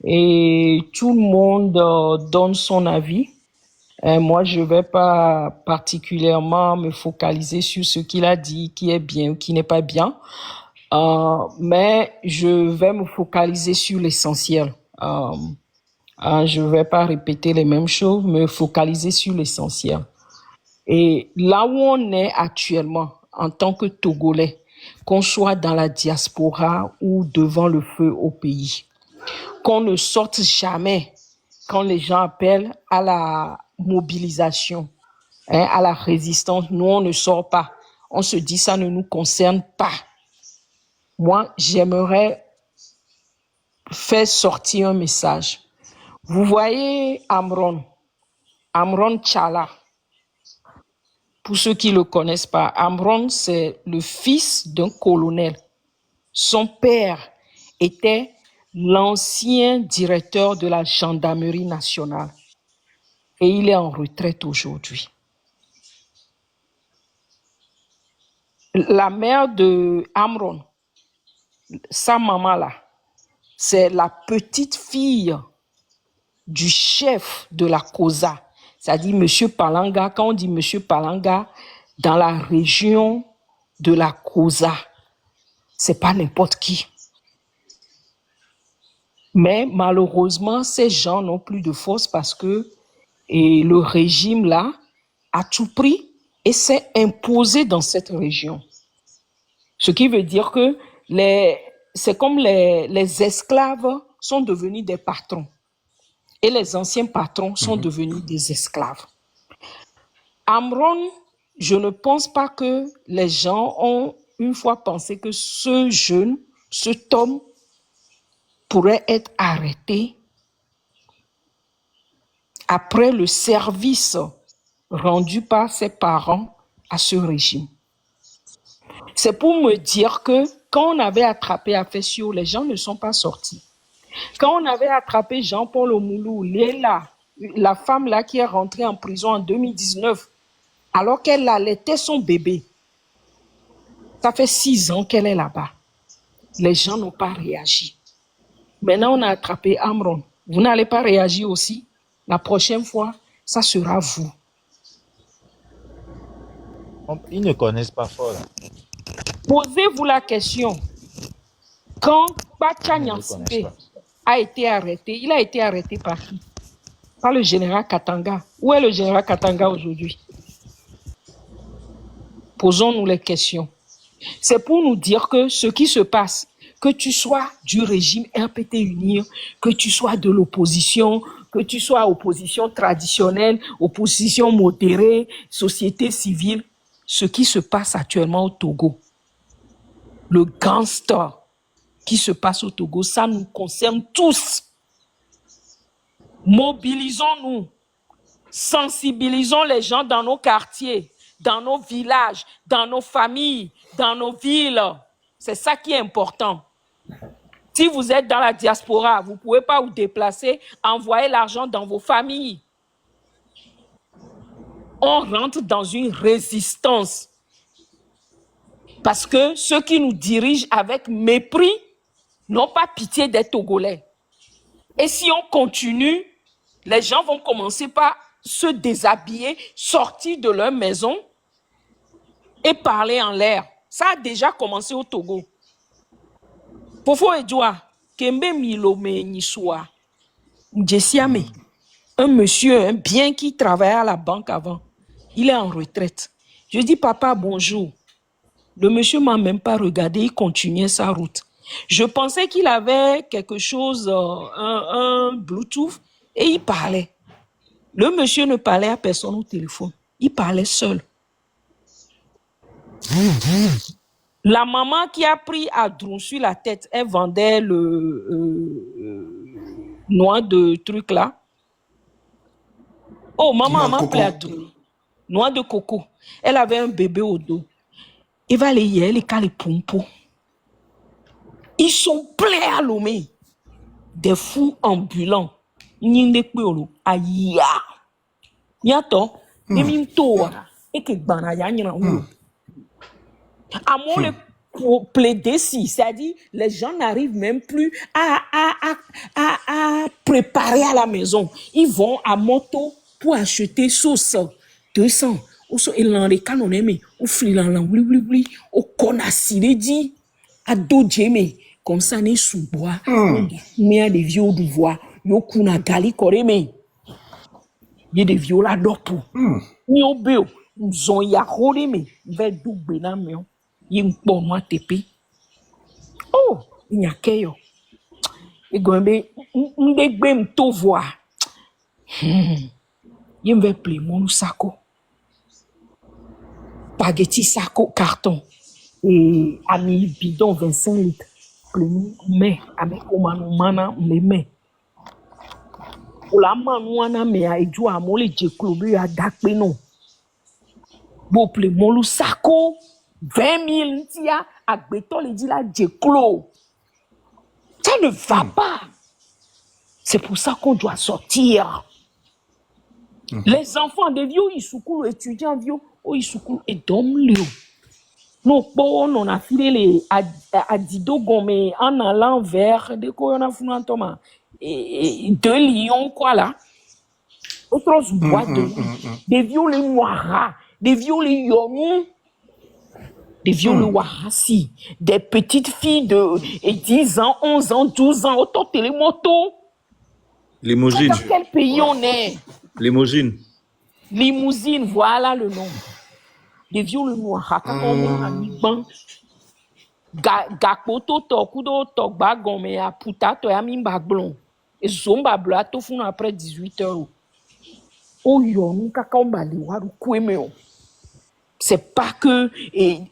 Et tout le monde donne son avis. Moi, je ne vais pas particulièrement me focaliser sur ce qu'il a dit, qui est bien ou qui n'est pas bien. Mais je vais me focaliser sur l'essentiel. Je ne vais pas répéter les mêmes choses, me focaliser sur l'essentiel. Et là où on est actuellement, en tant que Togolais, qu'on soit dans la diaspora ou devant le feu au pays, qu'on ne sorte jamais quand les gens appellent à la mobilisation, à la résistance. Nous, on ne sort pas. On se dit ça ne nous concerne pas. Moi, j'aimerais faire sortir un message. Vous voyez Amron Tchala. Pour ceux qui ne le connaissent pas, Amron, c'est le fils d'un colonel. Son père était l'ancien directeur de la gendarmerie nationale. Et il est en retraite aujourd'hui. La mère de Amron, sa maman là, c'est la petite fille du chef de la COSA. C'est-à-dire M. Palanga, quand on dit M. Palanga, dans la région de la COSA, c'est pas n'importe qui. Mais malheureusement, ces gens n'ont plus de force parce que le régime là a tout pris et s'est imposé dans cette région. Ce qui veut dire que c'est comme les esclaves sont devenus des patrons et les anciens patrons sont devenus des esclaves. Amron, je ne pense pas que les gens ont une fois pensé que ce jeune, cet homme pourrait être arrêté après le service rendu par ses parents à ce régime. C'est pour me dire que quand on avait attrapé Afessio, les gens ne sont pas sortis. Quand on avait attrapé Jean-Paul Omoulou, Léla, la femme là qui est rentrée en prison en 2019, alors qu'elle allaitait son bébé, ça fait 6 ans qu'elle est là-bas. Les gens n'ont pas réagi. Maintenant, on a attrapé Amron. Vous n'allez pas réagir aussi? La prochaine fois, ça sera vous. Ils ne connaissent pas fort. Là. Posez-vous la question. Quand Bacha Nyansibé a été arrêté, il a été arrêté par qui? Par le général Katanga. Où est le général Katanga aujourd'hui? Posons-nous les questions. C'est pour nous dire que ce qui se passe, que tu sois du régime RPT Unir, que tu sois de l'opposition, que tu sois opposition traditionnelle, opposition modérée, société civile, ce qui se passe actuellement au Togo, le gangster qui se passe au Togo, ça nous concerne tous. Mobilisons-nous, sensibilisons les gens dans nos quartiers, dans nos villages, dans nos familles, dans nos villes. C'est ça qui est important. Si vous êtes dans la diaspora, vous ne pouvez pas vous déplacer, envoyer l'argent dans vos familles. On rentre dans une résistance. Parce que ceux qui nous dirigent avec mépris n'ont pas pitié des Togolais. Et si on continue, les gens vont commencer par se déshabiller, sortir de leur maison et parler en l'air. Ça a déjà commencé au Togo. Fofo Edjoua, Kembe Milome Niswa, Ndjessiame, un monsieur bien qui travaillait à la banque avant, il est en retraite. Je dis, papa, bonjour. Le monsieur ne m'a même pas regardé, il continuait sa route. Je pensais qu'il avait quelque chose, un Bluetooth, et il parlait. Le monsieur ne parlait à personne au téléphone. Il parlait seul. La maman qui a pris Adrou sur la tête, elle vendait le noix de truc là. Oh, maman m'a appelé Adrou. Noix de coco. Elle avait un bébé au dos. Il va aller hier, les cas les pompos. Ils sont pleins à Lomé. Des fous ambulants. Aïe. Yato, même toi, et que banaya à mon le plaider si, c'est-à-dire les gens n'arrivent même plus à préparer à la maison. Ils vont à moto pour acheter sauce 200. Ou so elan les canons mais ou flilan oui au connaissez dit ado djeme comme ça ne suboa mais des vieux du voix yo kuna gali koreme ye des vieux la dopo ni obeo zon ya horeme ve dugbe na mio ye mpo no tepe oh nyakeyo e gombe ndegbe mto voix ye mve ple mon sako spaghetti sako carton et ami bidon 25 litres mais avec mana me mais la manuana me a edu amole jeklobe a dakpe non bo ple molu sako 20 000 tia agbeto le dit la jeklo ça ne va pas. C'est pour ça qu'on doit sortir. Les enfants des vieux isukulu étudiants vieux o isukulu et domlio no po on a filé les adido gomé en allant vers de quoi on a foutu en toma et 2 lions quoi là autres bois de des vieux les noirs des vieux les yomu des vieux les wahasi des petites filles de 10 ans 11 ans 12 ans auto télémoto. Limousine. Dans quel pays on est? Limousine. Limousine, voilà le nom. Des vieux le noir, quand on est en Liban, Gakoto tokudo tokba gome ya puta to ya mimba blon. Et zomba blato fun après 18 heures. Oh yon kaka omba le waru kwemeo. C'est pas que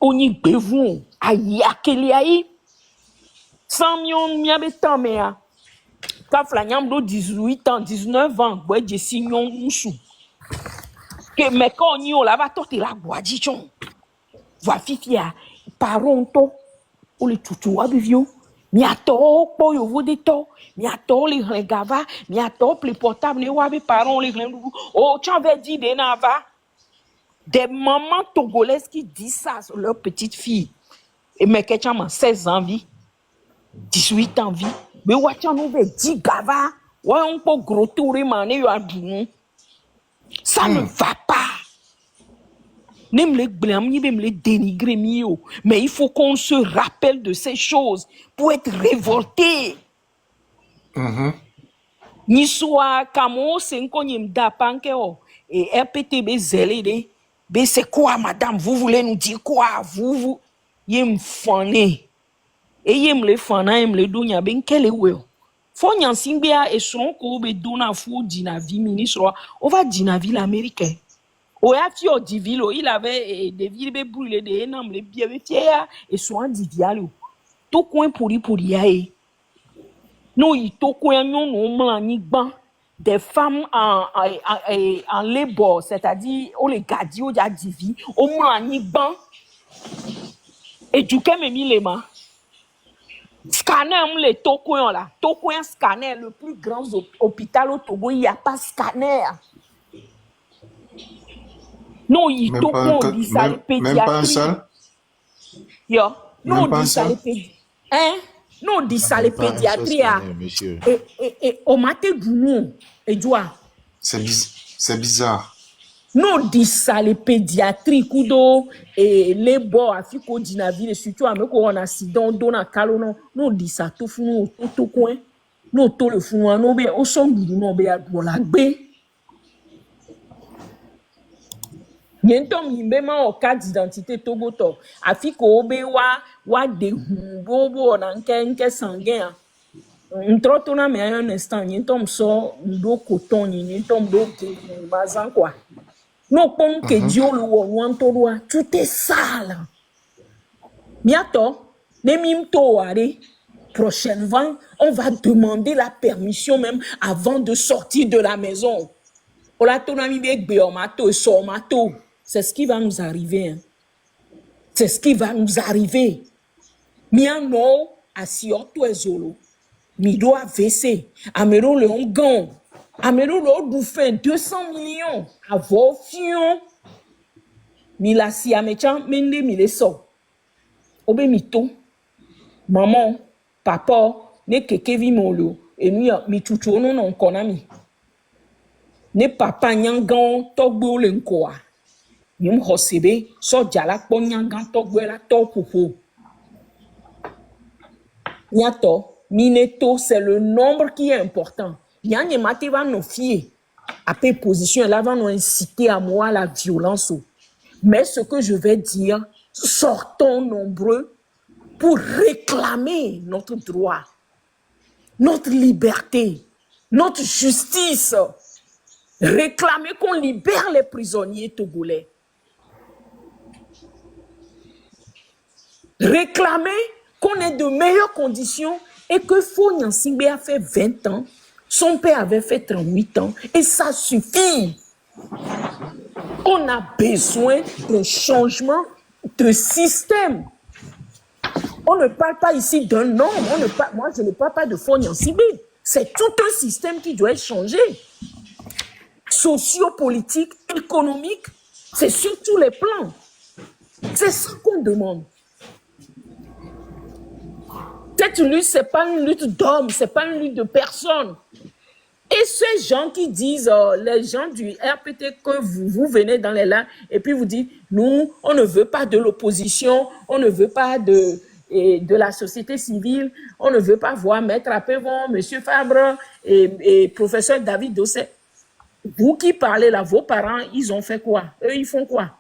oni bevon ayi akeli ayi. 100 millions miabe tamea. Ka flanyam do 18 ans, 19 ans, boy je signon musu. Que me ko ni o la va tote la boadi chon. Va fifia paronto o le tutu wa bivio. Mi ato po yo vo de to, mi ato le regava, mi ato ple portable ne wa be parents le rendu. Oh, tu avais dit de nava. Des mamans togolaises qui disent ça sur leur petite fille. Et mais que tu as 16 ans vie, 18 ans vie. Mais ouais, tu as 10 gava. Ouais, on peut gros tourner mané yo adou. Ça ne va pas. Ne me les blâme, ni me les dénigrer mio. Mais il faut qu'on se rappelle de ces choses pour être révolté. Ni soit kamo senko ni mda panke o et RPTB zélé de c'est quoi madame vous voulez nous dire quoi vous yem fané et yem le fana yem le dunya ben kele we fo nyansin bia e son ko be dona fo dina vie ministre on va dina ville américain o ya fi o divilo il avait des villes be brûlé de enam le bia be fier et soit divialo tout coin pour ya e non, il des femmes en labor, c'est-à-dire on les gardiens au divi, au moins en et du coup, même les mains. Scanner, les tokoyan là. Tokoyan scanner, le plus grand hôpital au Togo, il n'y a pas scanner. Non, il tokoyan, dit ça, les pédiatries. Même pas un seul? Yo. Non, dit ça, les pédiatries. Hein? Non, dit ça, les pédiatries. Et au matin du nom, et doit. C'est bizarre. Non, dit ça, les pédiatries, kudo, et les bords, afiko, dinaville, surtout, avec un accident, donna calonon. Non, dit ça, tout fou, tout coin. Non, tout le fou, non, mais au son du nom, mais à la baie. Yentom yimbema o carte d'identité togoto afiko obe wa de bobo na nke sanguin ntroto na me un instant yentom so ndo coton yentom do bazan quoi no pon que Dieu le wanto doa tout est sale bientôt ne mimto are prochainement on va demander la permission même avant de sortir de la maison ola tonami be gbe o mato so mato. C'est ce qui va nous arriver. Hein. C'est ce qui va nous arriver. Miano asioto ezolo. Mi do AVC. Amero le ongan. Amero le bouffin 200 millions. Avofion. Mi la si amechan mende mi le so. Obe mito. Maman, papa, ne kekevi molo. Et nous mi chucho non konami. Ne papa nyangan togbo le nkoa. Yum hosebe so jala kponyangan togwela topopo Niato, Mineto, c'est le nombre qui est important. Nyanye mate va nous fier à tes positions, là va nous inciter à moi la violence. Mais ce que je vais dire, sortons nombreux pour réclamer notre droit, notre liberté, notre justice. Réclamer qu'on libère les prisonniers togolais. Réclamer qu'on ait de meilleures conditions et que Fognan Singbe a fait 20 ans, son père avait fait 38 ans et ça suffit. On a besoin d'un changement de système. On ne parle pas ici d'un homme, moi je ne parle pas de Fognan Singbe. C'est tout un système qui doit être changé. Sociopolitique, économique, c'est sur tous les plans. C'est ça qu'on demande. Cette lutte, ce n'est pas une lutte d'hommes, ce n'est pas une lutte de personnes. Et ces gens qui disent, les gens du RPT, que vous venez dans les langues et puis vous dites, nous, on ne veut pas de l'opposition, on ne veut pas de la société civile, on ne veut pas voir Maître Apévon, M. Fabre et professeur David Dosset. Vous qui parlez là, vos parents, ils ont fait quoi? Eux, ils font quoi?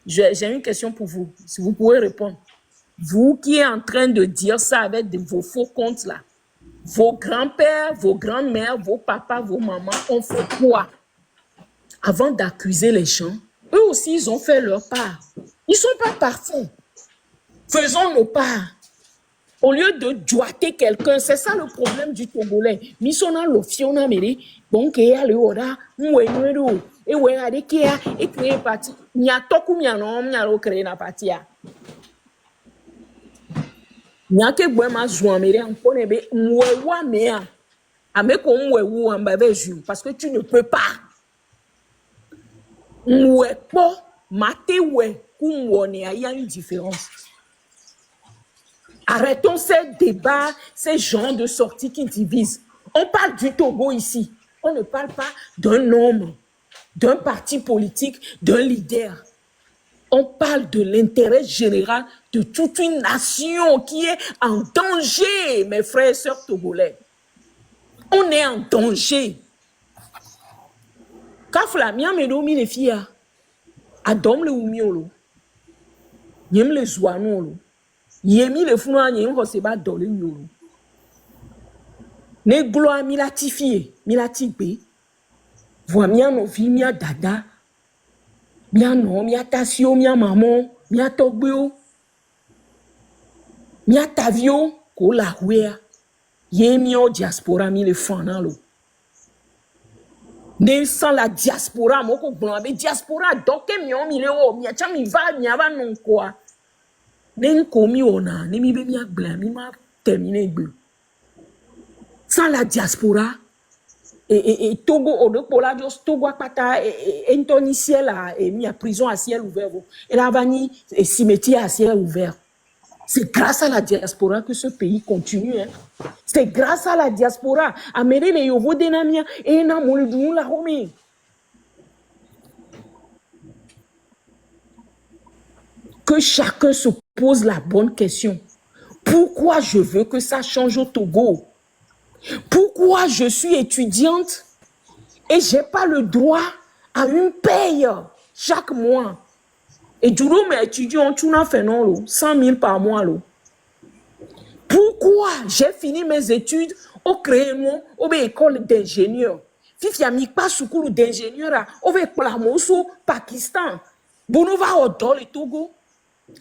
J'ai une question pour vous, si vous pouvez répondre. Vous qui êtes en train de dire ça avec vos faux comptes là, vos grands-pères, vos grands-mères, vos papas, vos mamans ont fait quoi? Avant d'accuser les gens, eux aussi, ils ont fait leur part. Ils ne sont pas parfaits. Faisons nos parts. Au lieu de doiter quelqu'un, c'est ça le problème du Togolais. Misona l'ofiona mere, bon que ya le ora, mwenwero, et ouais ade kia, et créer parti. Nya toku mia no, mia lo créer na parti ya. Nya ke bwe ma zouan mere, mpone be, mwewa mea. Ame ko mwewu ambabe jou, parce que tu ne peux pas. Mwepo, mate we, kumwone, il y a une différence. Arrêtons ces débats, ces genres de sorties qui divisent. On parle du Togo ici. On ne parle pas d'un homme, d'un parti politique, d'un leader. On parle de l'intérêt général de toute une nation qui est en danger, mes frères et sœurs togolais. On est en danger. Kafla, miamedo mi les filles, adom le umiolo, nyem le zouanolo. Yemi le funa nyem ko seba dole nyolo. Ne gloa mi latifie, mi latibe. Voa mia no vi mia dada. Mia no, mia tasio, mia maman, mia togbeo. Mia tavio ko la wea. Yemi o diaspora mi le fana lo. Ne sans la diaspora moko gbon be diaspora donc mi o mi le o mi acha mi va mi ava non quoi. Ne komi ona, ne mi be mi agble, mi ma terminer gbe. Sans la diaspora, et Togo, Odopola, Togo, Pata, et Anthony Ciel, et mis à prison à ciel ouvert, et la vanille, et cimetière à ciel ouvert. C'est grâce à la diaspora que ce pays continue. Hein. C'est grâce à la diaspora. Améré les Yovo Denamia, et Namouldou la Romé. Que chacun se pose la bonne question. Pourquoi je veux que ça change au Togo? Pourquoi je suis étudiante et je n'ai pas le droit à une paye chaque mois? Et du coup, mes étudiants, tu n'as fait non, 100 000 par mois. Pourquoi j'ai fini mes études au création au école d'ingénieur? Fifi a mis pas sous cours d'ingénieur au Plamoso, Pakistan. Bonova au dol le Togo.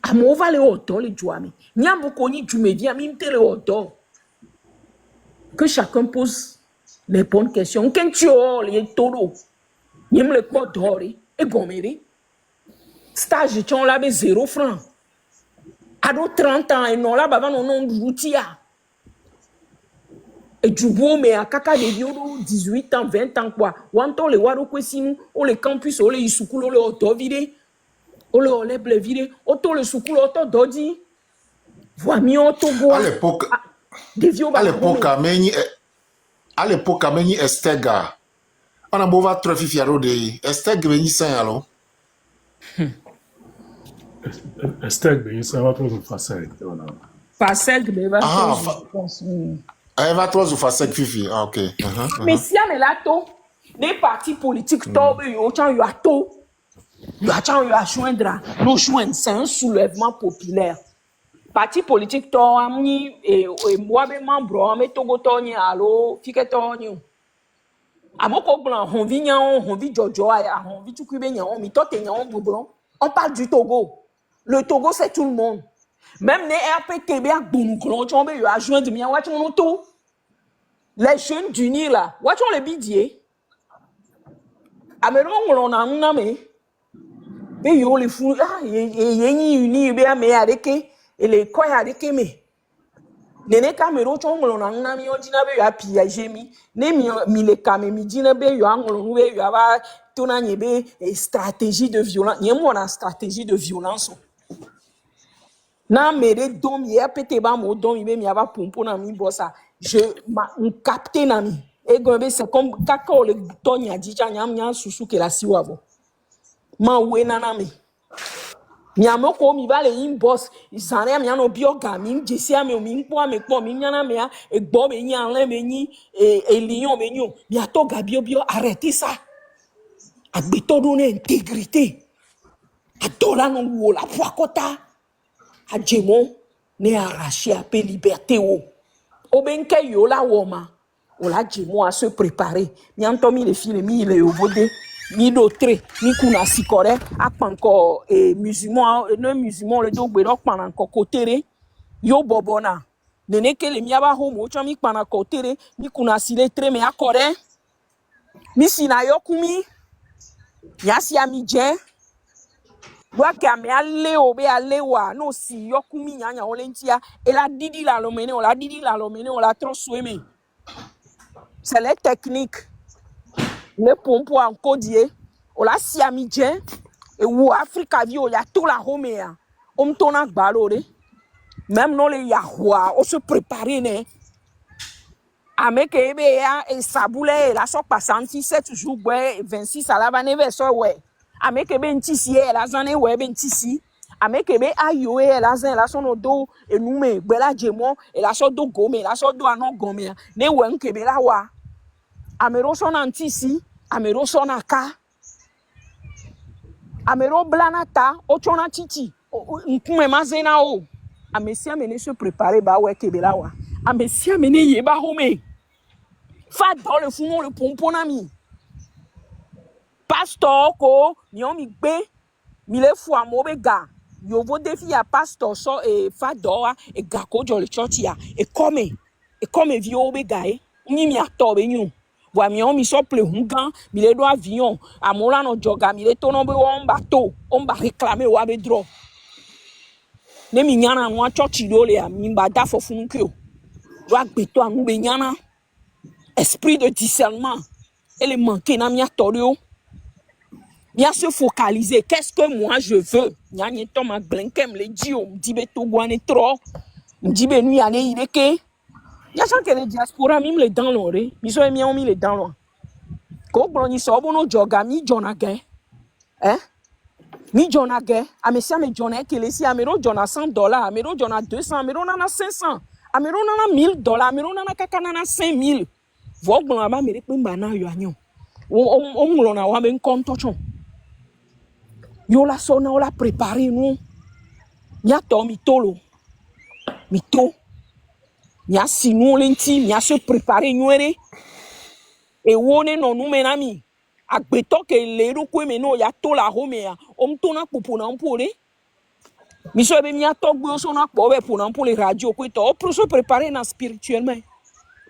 A mova le odor le jouami. Nyambo koni jumedia mimte le odor. Que chacun pose les bonnes questions. Quand tu as les taureaux, nyem le pot d'ori et gomeri. Stage tu as 0 francs. Ado 30 ans et non là baba non routia. Et du beau mais à kaka de bioro 18 ans 20 ans quoi. Wanto le waro kwesinu o le campus o le isukulo le odor vide. Ole ole blevire, auto le soukoulo auto dodi. Voix mi auto bois. À l'époque, ameni Estega. On a beau voir très fiero de Esteg veni saint alors. Esteg veni saint va trop facile. Pasek de Ah, Evatos, fa... je pense. Eva Toz ou Fasek Fifi. Ah, ok. Mais si on est là, les partis politiques, il y a tout. Il y a joindre. Nous joindre, c'est un soulèvement populaire. Parti politique, et moi, mes membres, mes togotoni, allo, fiketoni. Amoko blanc, on vit nyan, on vit Jojo, on vit Tukube nyan, on vit Tote nyan, on parle du Togo. Le Togo, c'est tout le monde. Même les RPTB, les jeunes du Nil, là, on les bidiers. Améron, on a un ami. Mais yo les fous, y uni, mais avec et les coins avec me. Nene kamero chongolo na nami odina be ya pia jemi ne mi le kame mi dina be yo angolo be yo aba tona nyebe stratégie de violence nyemo na stratégie de violence na mere dom ye pete ba mo dom be mi aba pompo na mi bossa je ma capté na mi e gombe c'est comme kako le tonya dija nyam nya susu ke la siwavo ma we na mi Nyamoko mi va le inbox, isane mi ano bioga mi jesi ame mi po mi nyana me e gbo me nyi anle me nyi e lion me nyo mi ato gabio bio arrêtez ça. Agbeto donner intégrité. Adola no wo la poakota. Adjemo ne arraché à pe liberté o. Obenke yo la woma. O la djemo à se préparer. Mi antomi les filles mi le obode. Mi d'autre, mi kuna sikore, akpanko musulman, non musulman le dogbe dok pananko kotere, yo bobona. Nene ke le miaba homo, chami pananko tere, mi kuna sile tre me akore, mi sina yokumi, yasi amidje, wake ame ale obe ale wa, no si yokumi nyanya olentia, et la didi la lomene, on la transoueme. C'est les techniques. Le pompo en codier, on la siamidjen, et ou Africa vio, il y a tout la homea, on tona balore, même non les yahwa, on se préparer, ne. Avec EBA et Saboule, la so passanti, 7 jours, 26 à la vanne, ouais. Avec EB Ntisi, la zane, ouais, Bentisi. Avec EB Ayoe, la zane, la son do, et nous, mais, bella djemon, et la so do gome, la so do anon gome, ne wen kebe la wa. Amero son antisi, amero son aka, amero blanata, ochona titi, nkume mazena o. Amesia mene se préparer ba we kebelawa. Amesia mene yeba home. Fa dans le fond le pompon ami. Pastor ko, nyomi gbe, mi le fwa mobega. Yo vo defi ya pastor so e fa doa e gako jo le church ya. E come vio obega e. Ni mi atobe nyu. Wa mi on mi so ple hungan, mi le do avion, amola no joga, mi le tono be on bateau, on ba réclamer wa be dro. Ne mi nyana no church do le mi ba da fofun kyo. Wa gbeto anu be nyana. Esprit de discernement. Élément qui n'a mi atorio. Mi a se focaliser, qu'est-ce que moi je veux? Nyanye to ma blinkem le di o, di be to guane tro. Di be nu yane ideke. Ya chan que les diaspora mime les dents l'oré, mi so mi on mi les dents l'on. Ko bloni so bono joga mi jonage. Mi jonage, amesia me jonage que les si amero jona $100, amero jona 200, amero nana 500, amero nana $1000, amero nana kaka nana 5000. Vo blon aba mere pe mbana yo anyo. O mlona wa me nkonto chon. Yo la sona o la préparer nous. Nya to mi tolo. Mi to. Nya sinou lenti, nya se préparer nuere. E wone no nou menami. Agbeto ke leru kwe meno ya to la homea. To na popo na mpore. Mi so ebe mi ato gbe so na po be pour na pour les radio kwe to. Pour se préparer na spirituellement.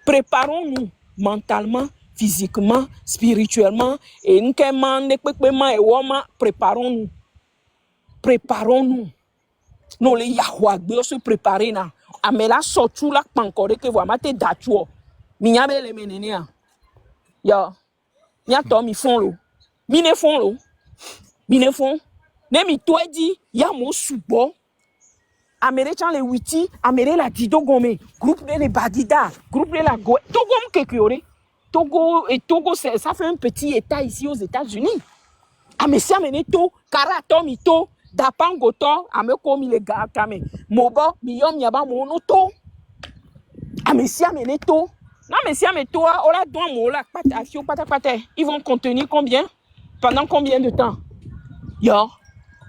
Préparons-nous mentalement, physiquement, spirituellement et nke man ne kpekpe ma e woma préparons-nous. Préparons-nous. Non le yahwa gbe se préparer na. Amela sotu la pankore ke voa mate datuo. Mi nyabe le menenia. Ya. Mi ato mi fon lo. Mi ne fon lo. Mi ne fon. Ne mi to di ya mo subo. Amere chan le witi, amere la dido gome. Groupe de les badida, groupe de la go. Togo mkekiore. Togo et Togo ça fait un petit état ici aux États-Unis. Amesia mene to, karato mito, Dapangoto, ame komi le ga kame. Mobo, miyom yaba monoto. Amesia meneto. Non, mais si ameto, on la doit mola, afio pata pata. Ils vont contenir combien? Pendant combien de temps? Yo.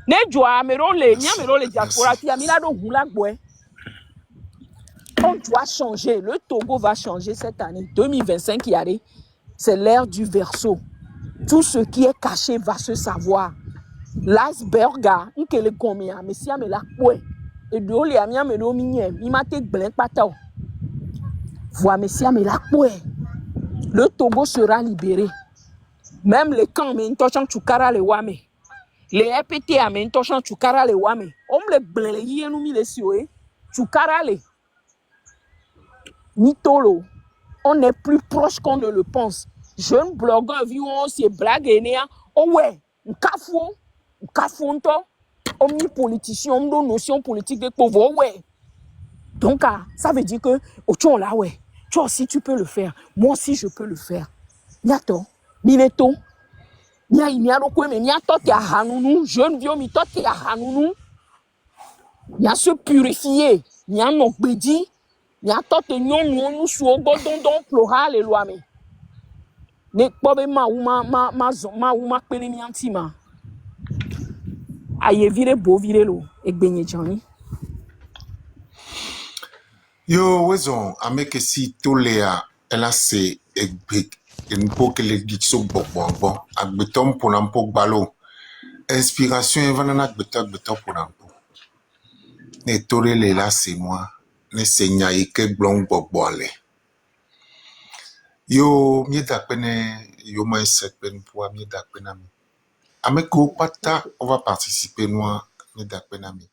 Ne joa amero le, ni amero le diaspora, puis amila do hula boy. On doit changer. Le Togo va changer cette année. 2025 qui arrive, c'est l'ère du verso. Tout ce qui est caché va se savoir. L'iceberg, il est combien? Mais si on me la coué. Et de l'eau, les me l'eau minière. Il m'a été blanc patao. Voilà, mais si on me la coué. Le Togo sera libéré. Même les camps, mais intochan chukara le wame. Les RPT, mais intochan chukara le wame. On me le blanc, les yénou mi les sioé. Chukara le. Nitolo. On est plus proche qu'on ne le pense. Jeune blogueur, vu on se blague et néa. Oh ouais, un kafou, on est politicien, on a une notion politique de pauvre. Oh ouais. Donc, ça veut dire que, oh, tu là, ouais. Toi aussi, tu peux le faire. Moi aussi, je peux le faire. Niato, mineto. Nia loko, mais nia to te hanounou. Jeune vieux, mi to te hanounou. Nia se purifier. Nia non bedi. Nia to te nyon nous sou godon floral et loame. Ne pobe ma pele mi antima. Aye vire beau vire lo. Ek benye jani. Yo, wezon, ameke si tolea, ela se ekbek, enpo ke le gitso bon, agbetom ponampo balo. Inspiration evanana agbeto ponampo. Ne tore le la se moi, ne se nyaike blong ale. Yo, mi dakpene, yo ma pen pour mi dakpenami. Ameko pata, on va participer noa, mi dakpenami.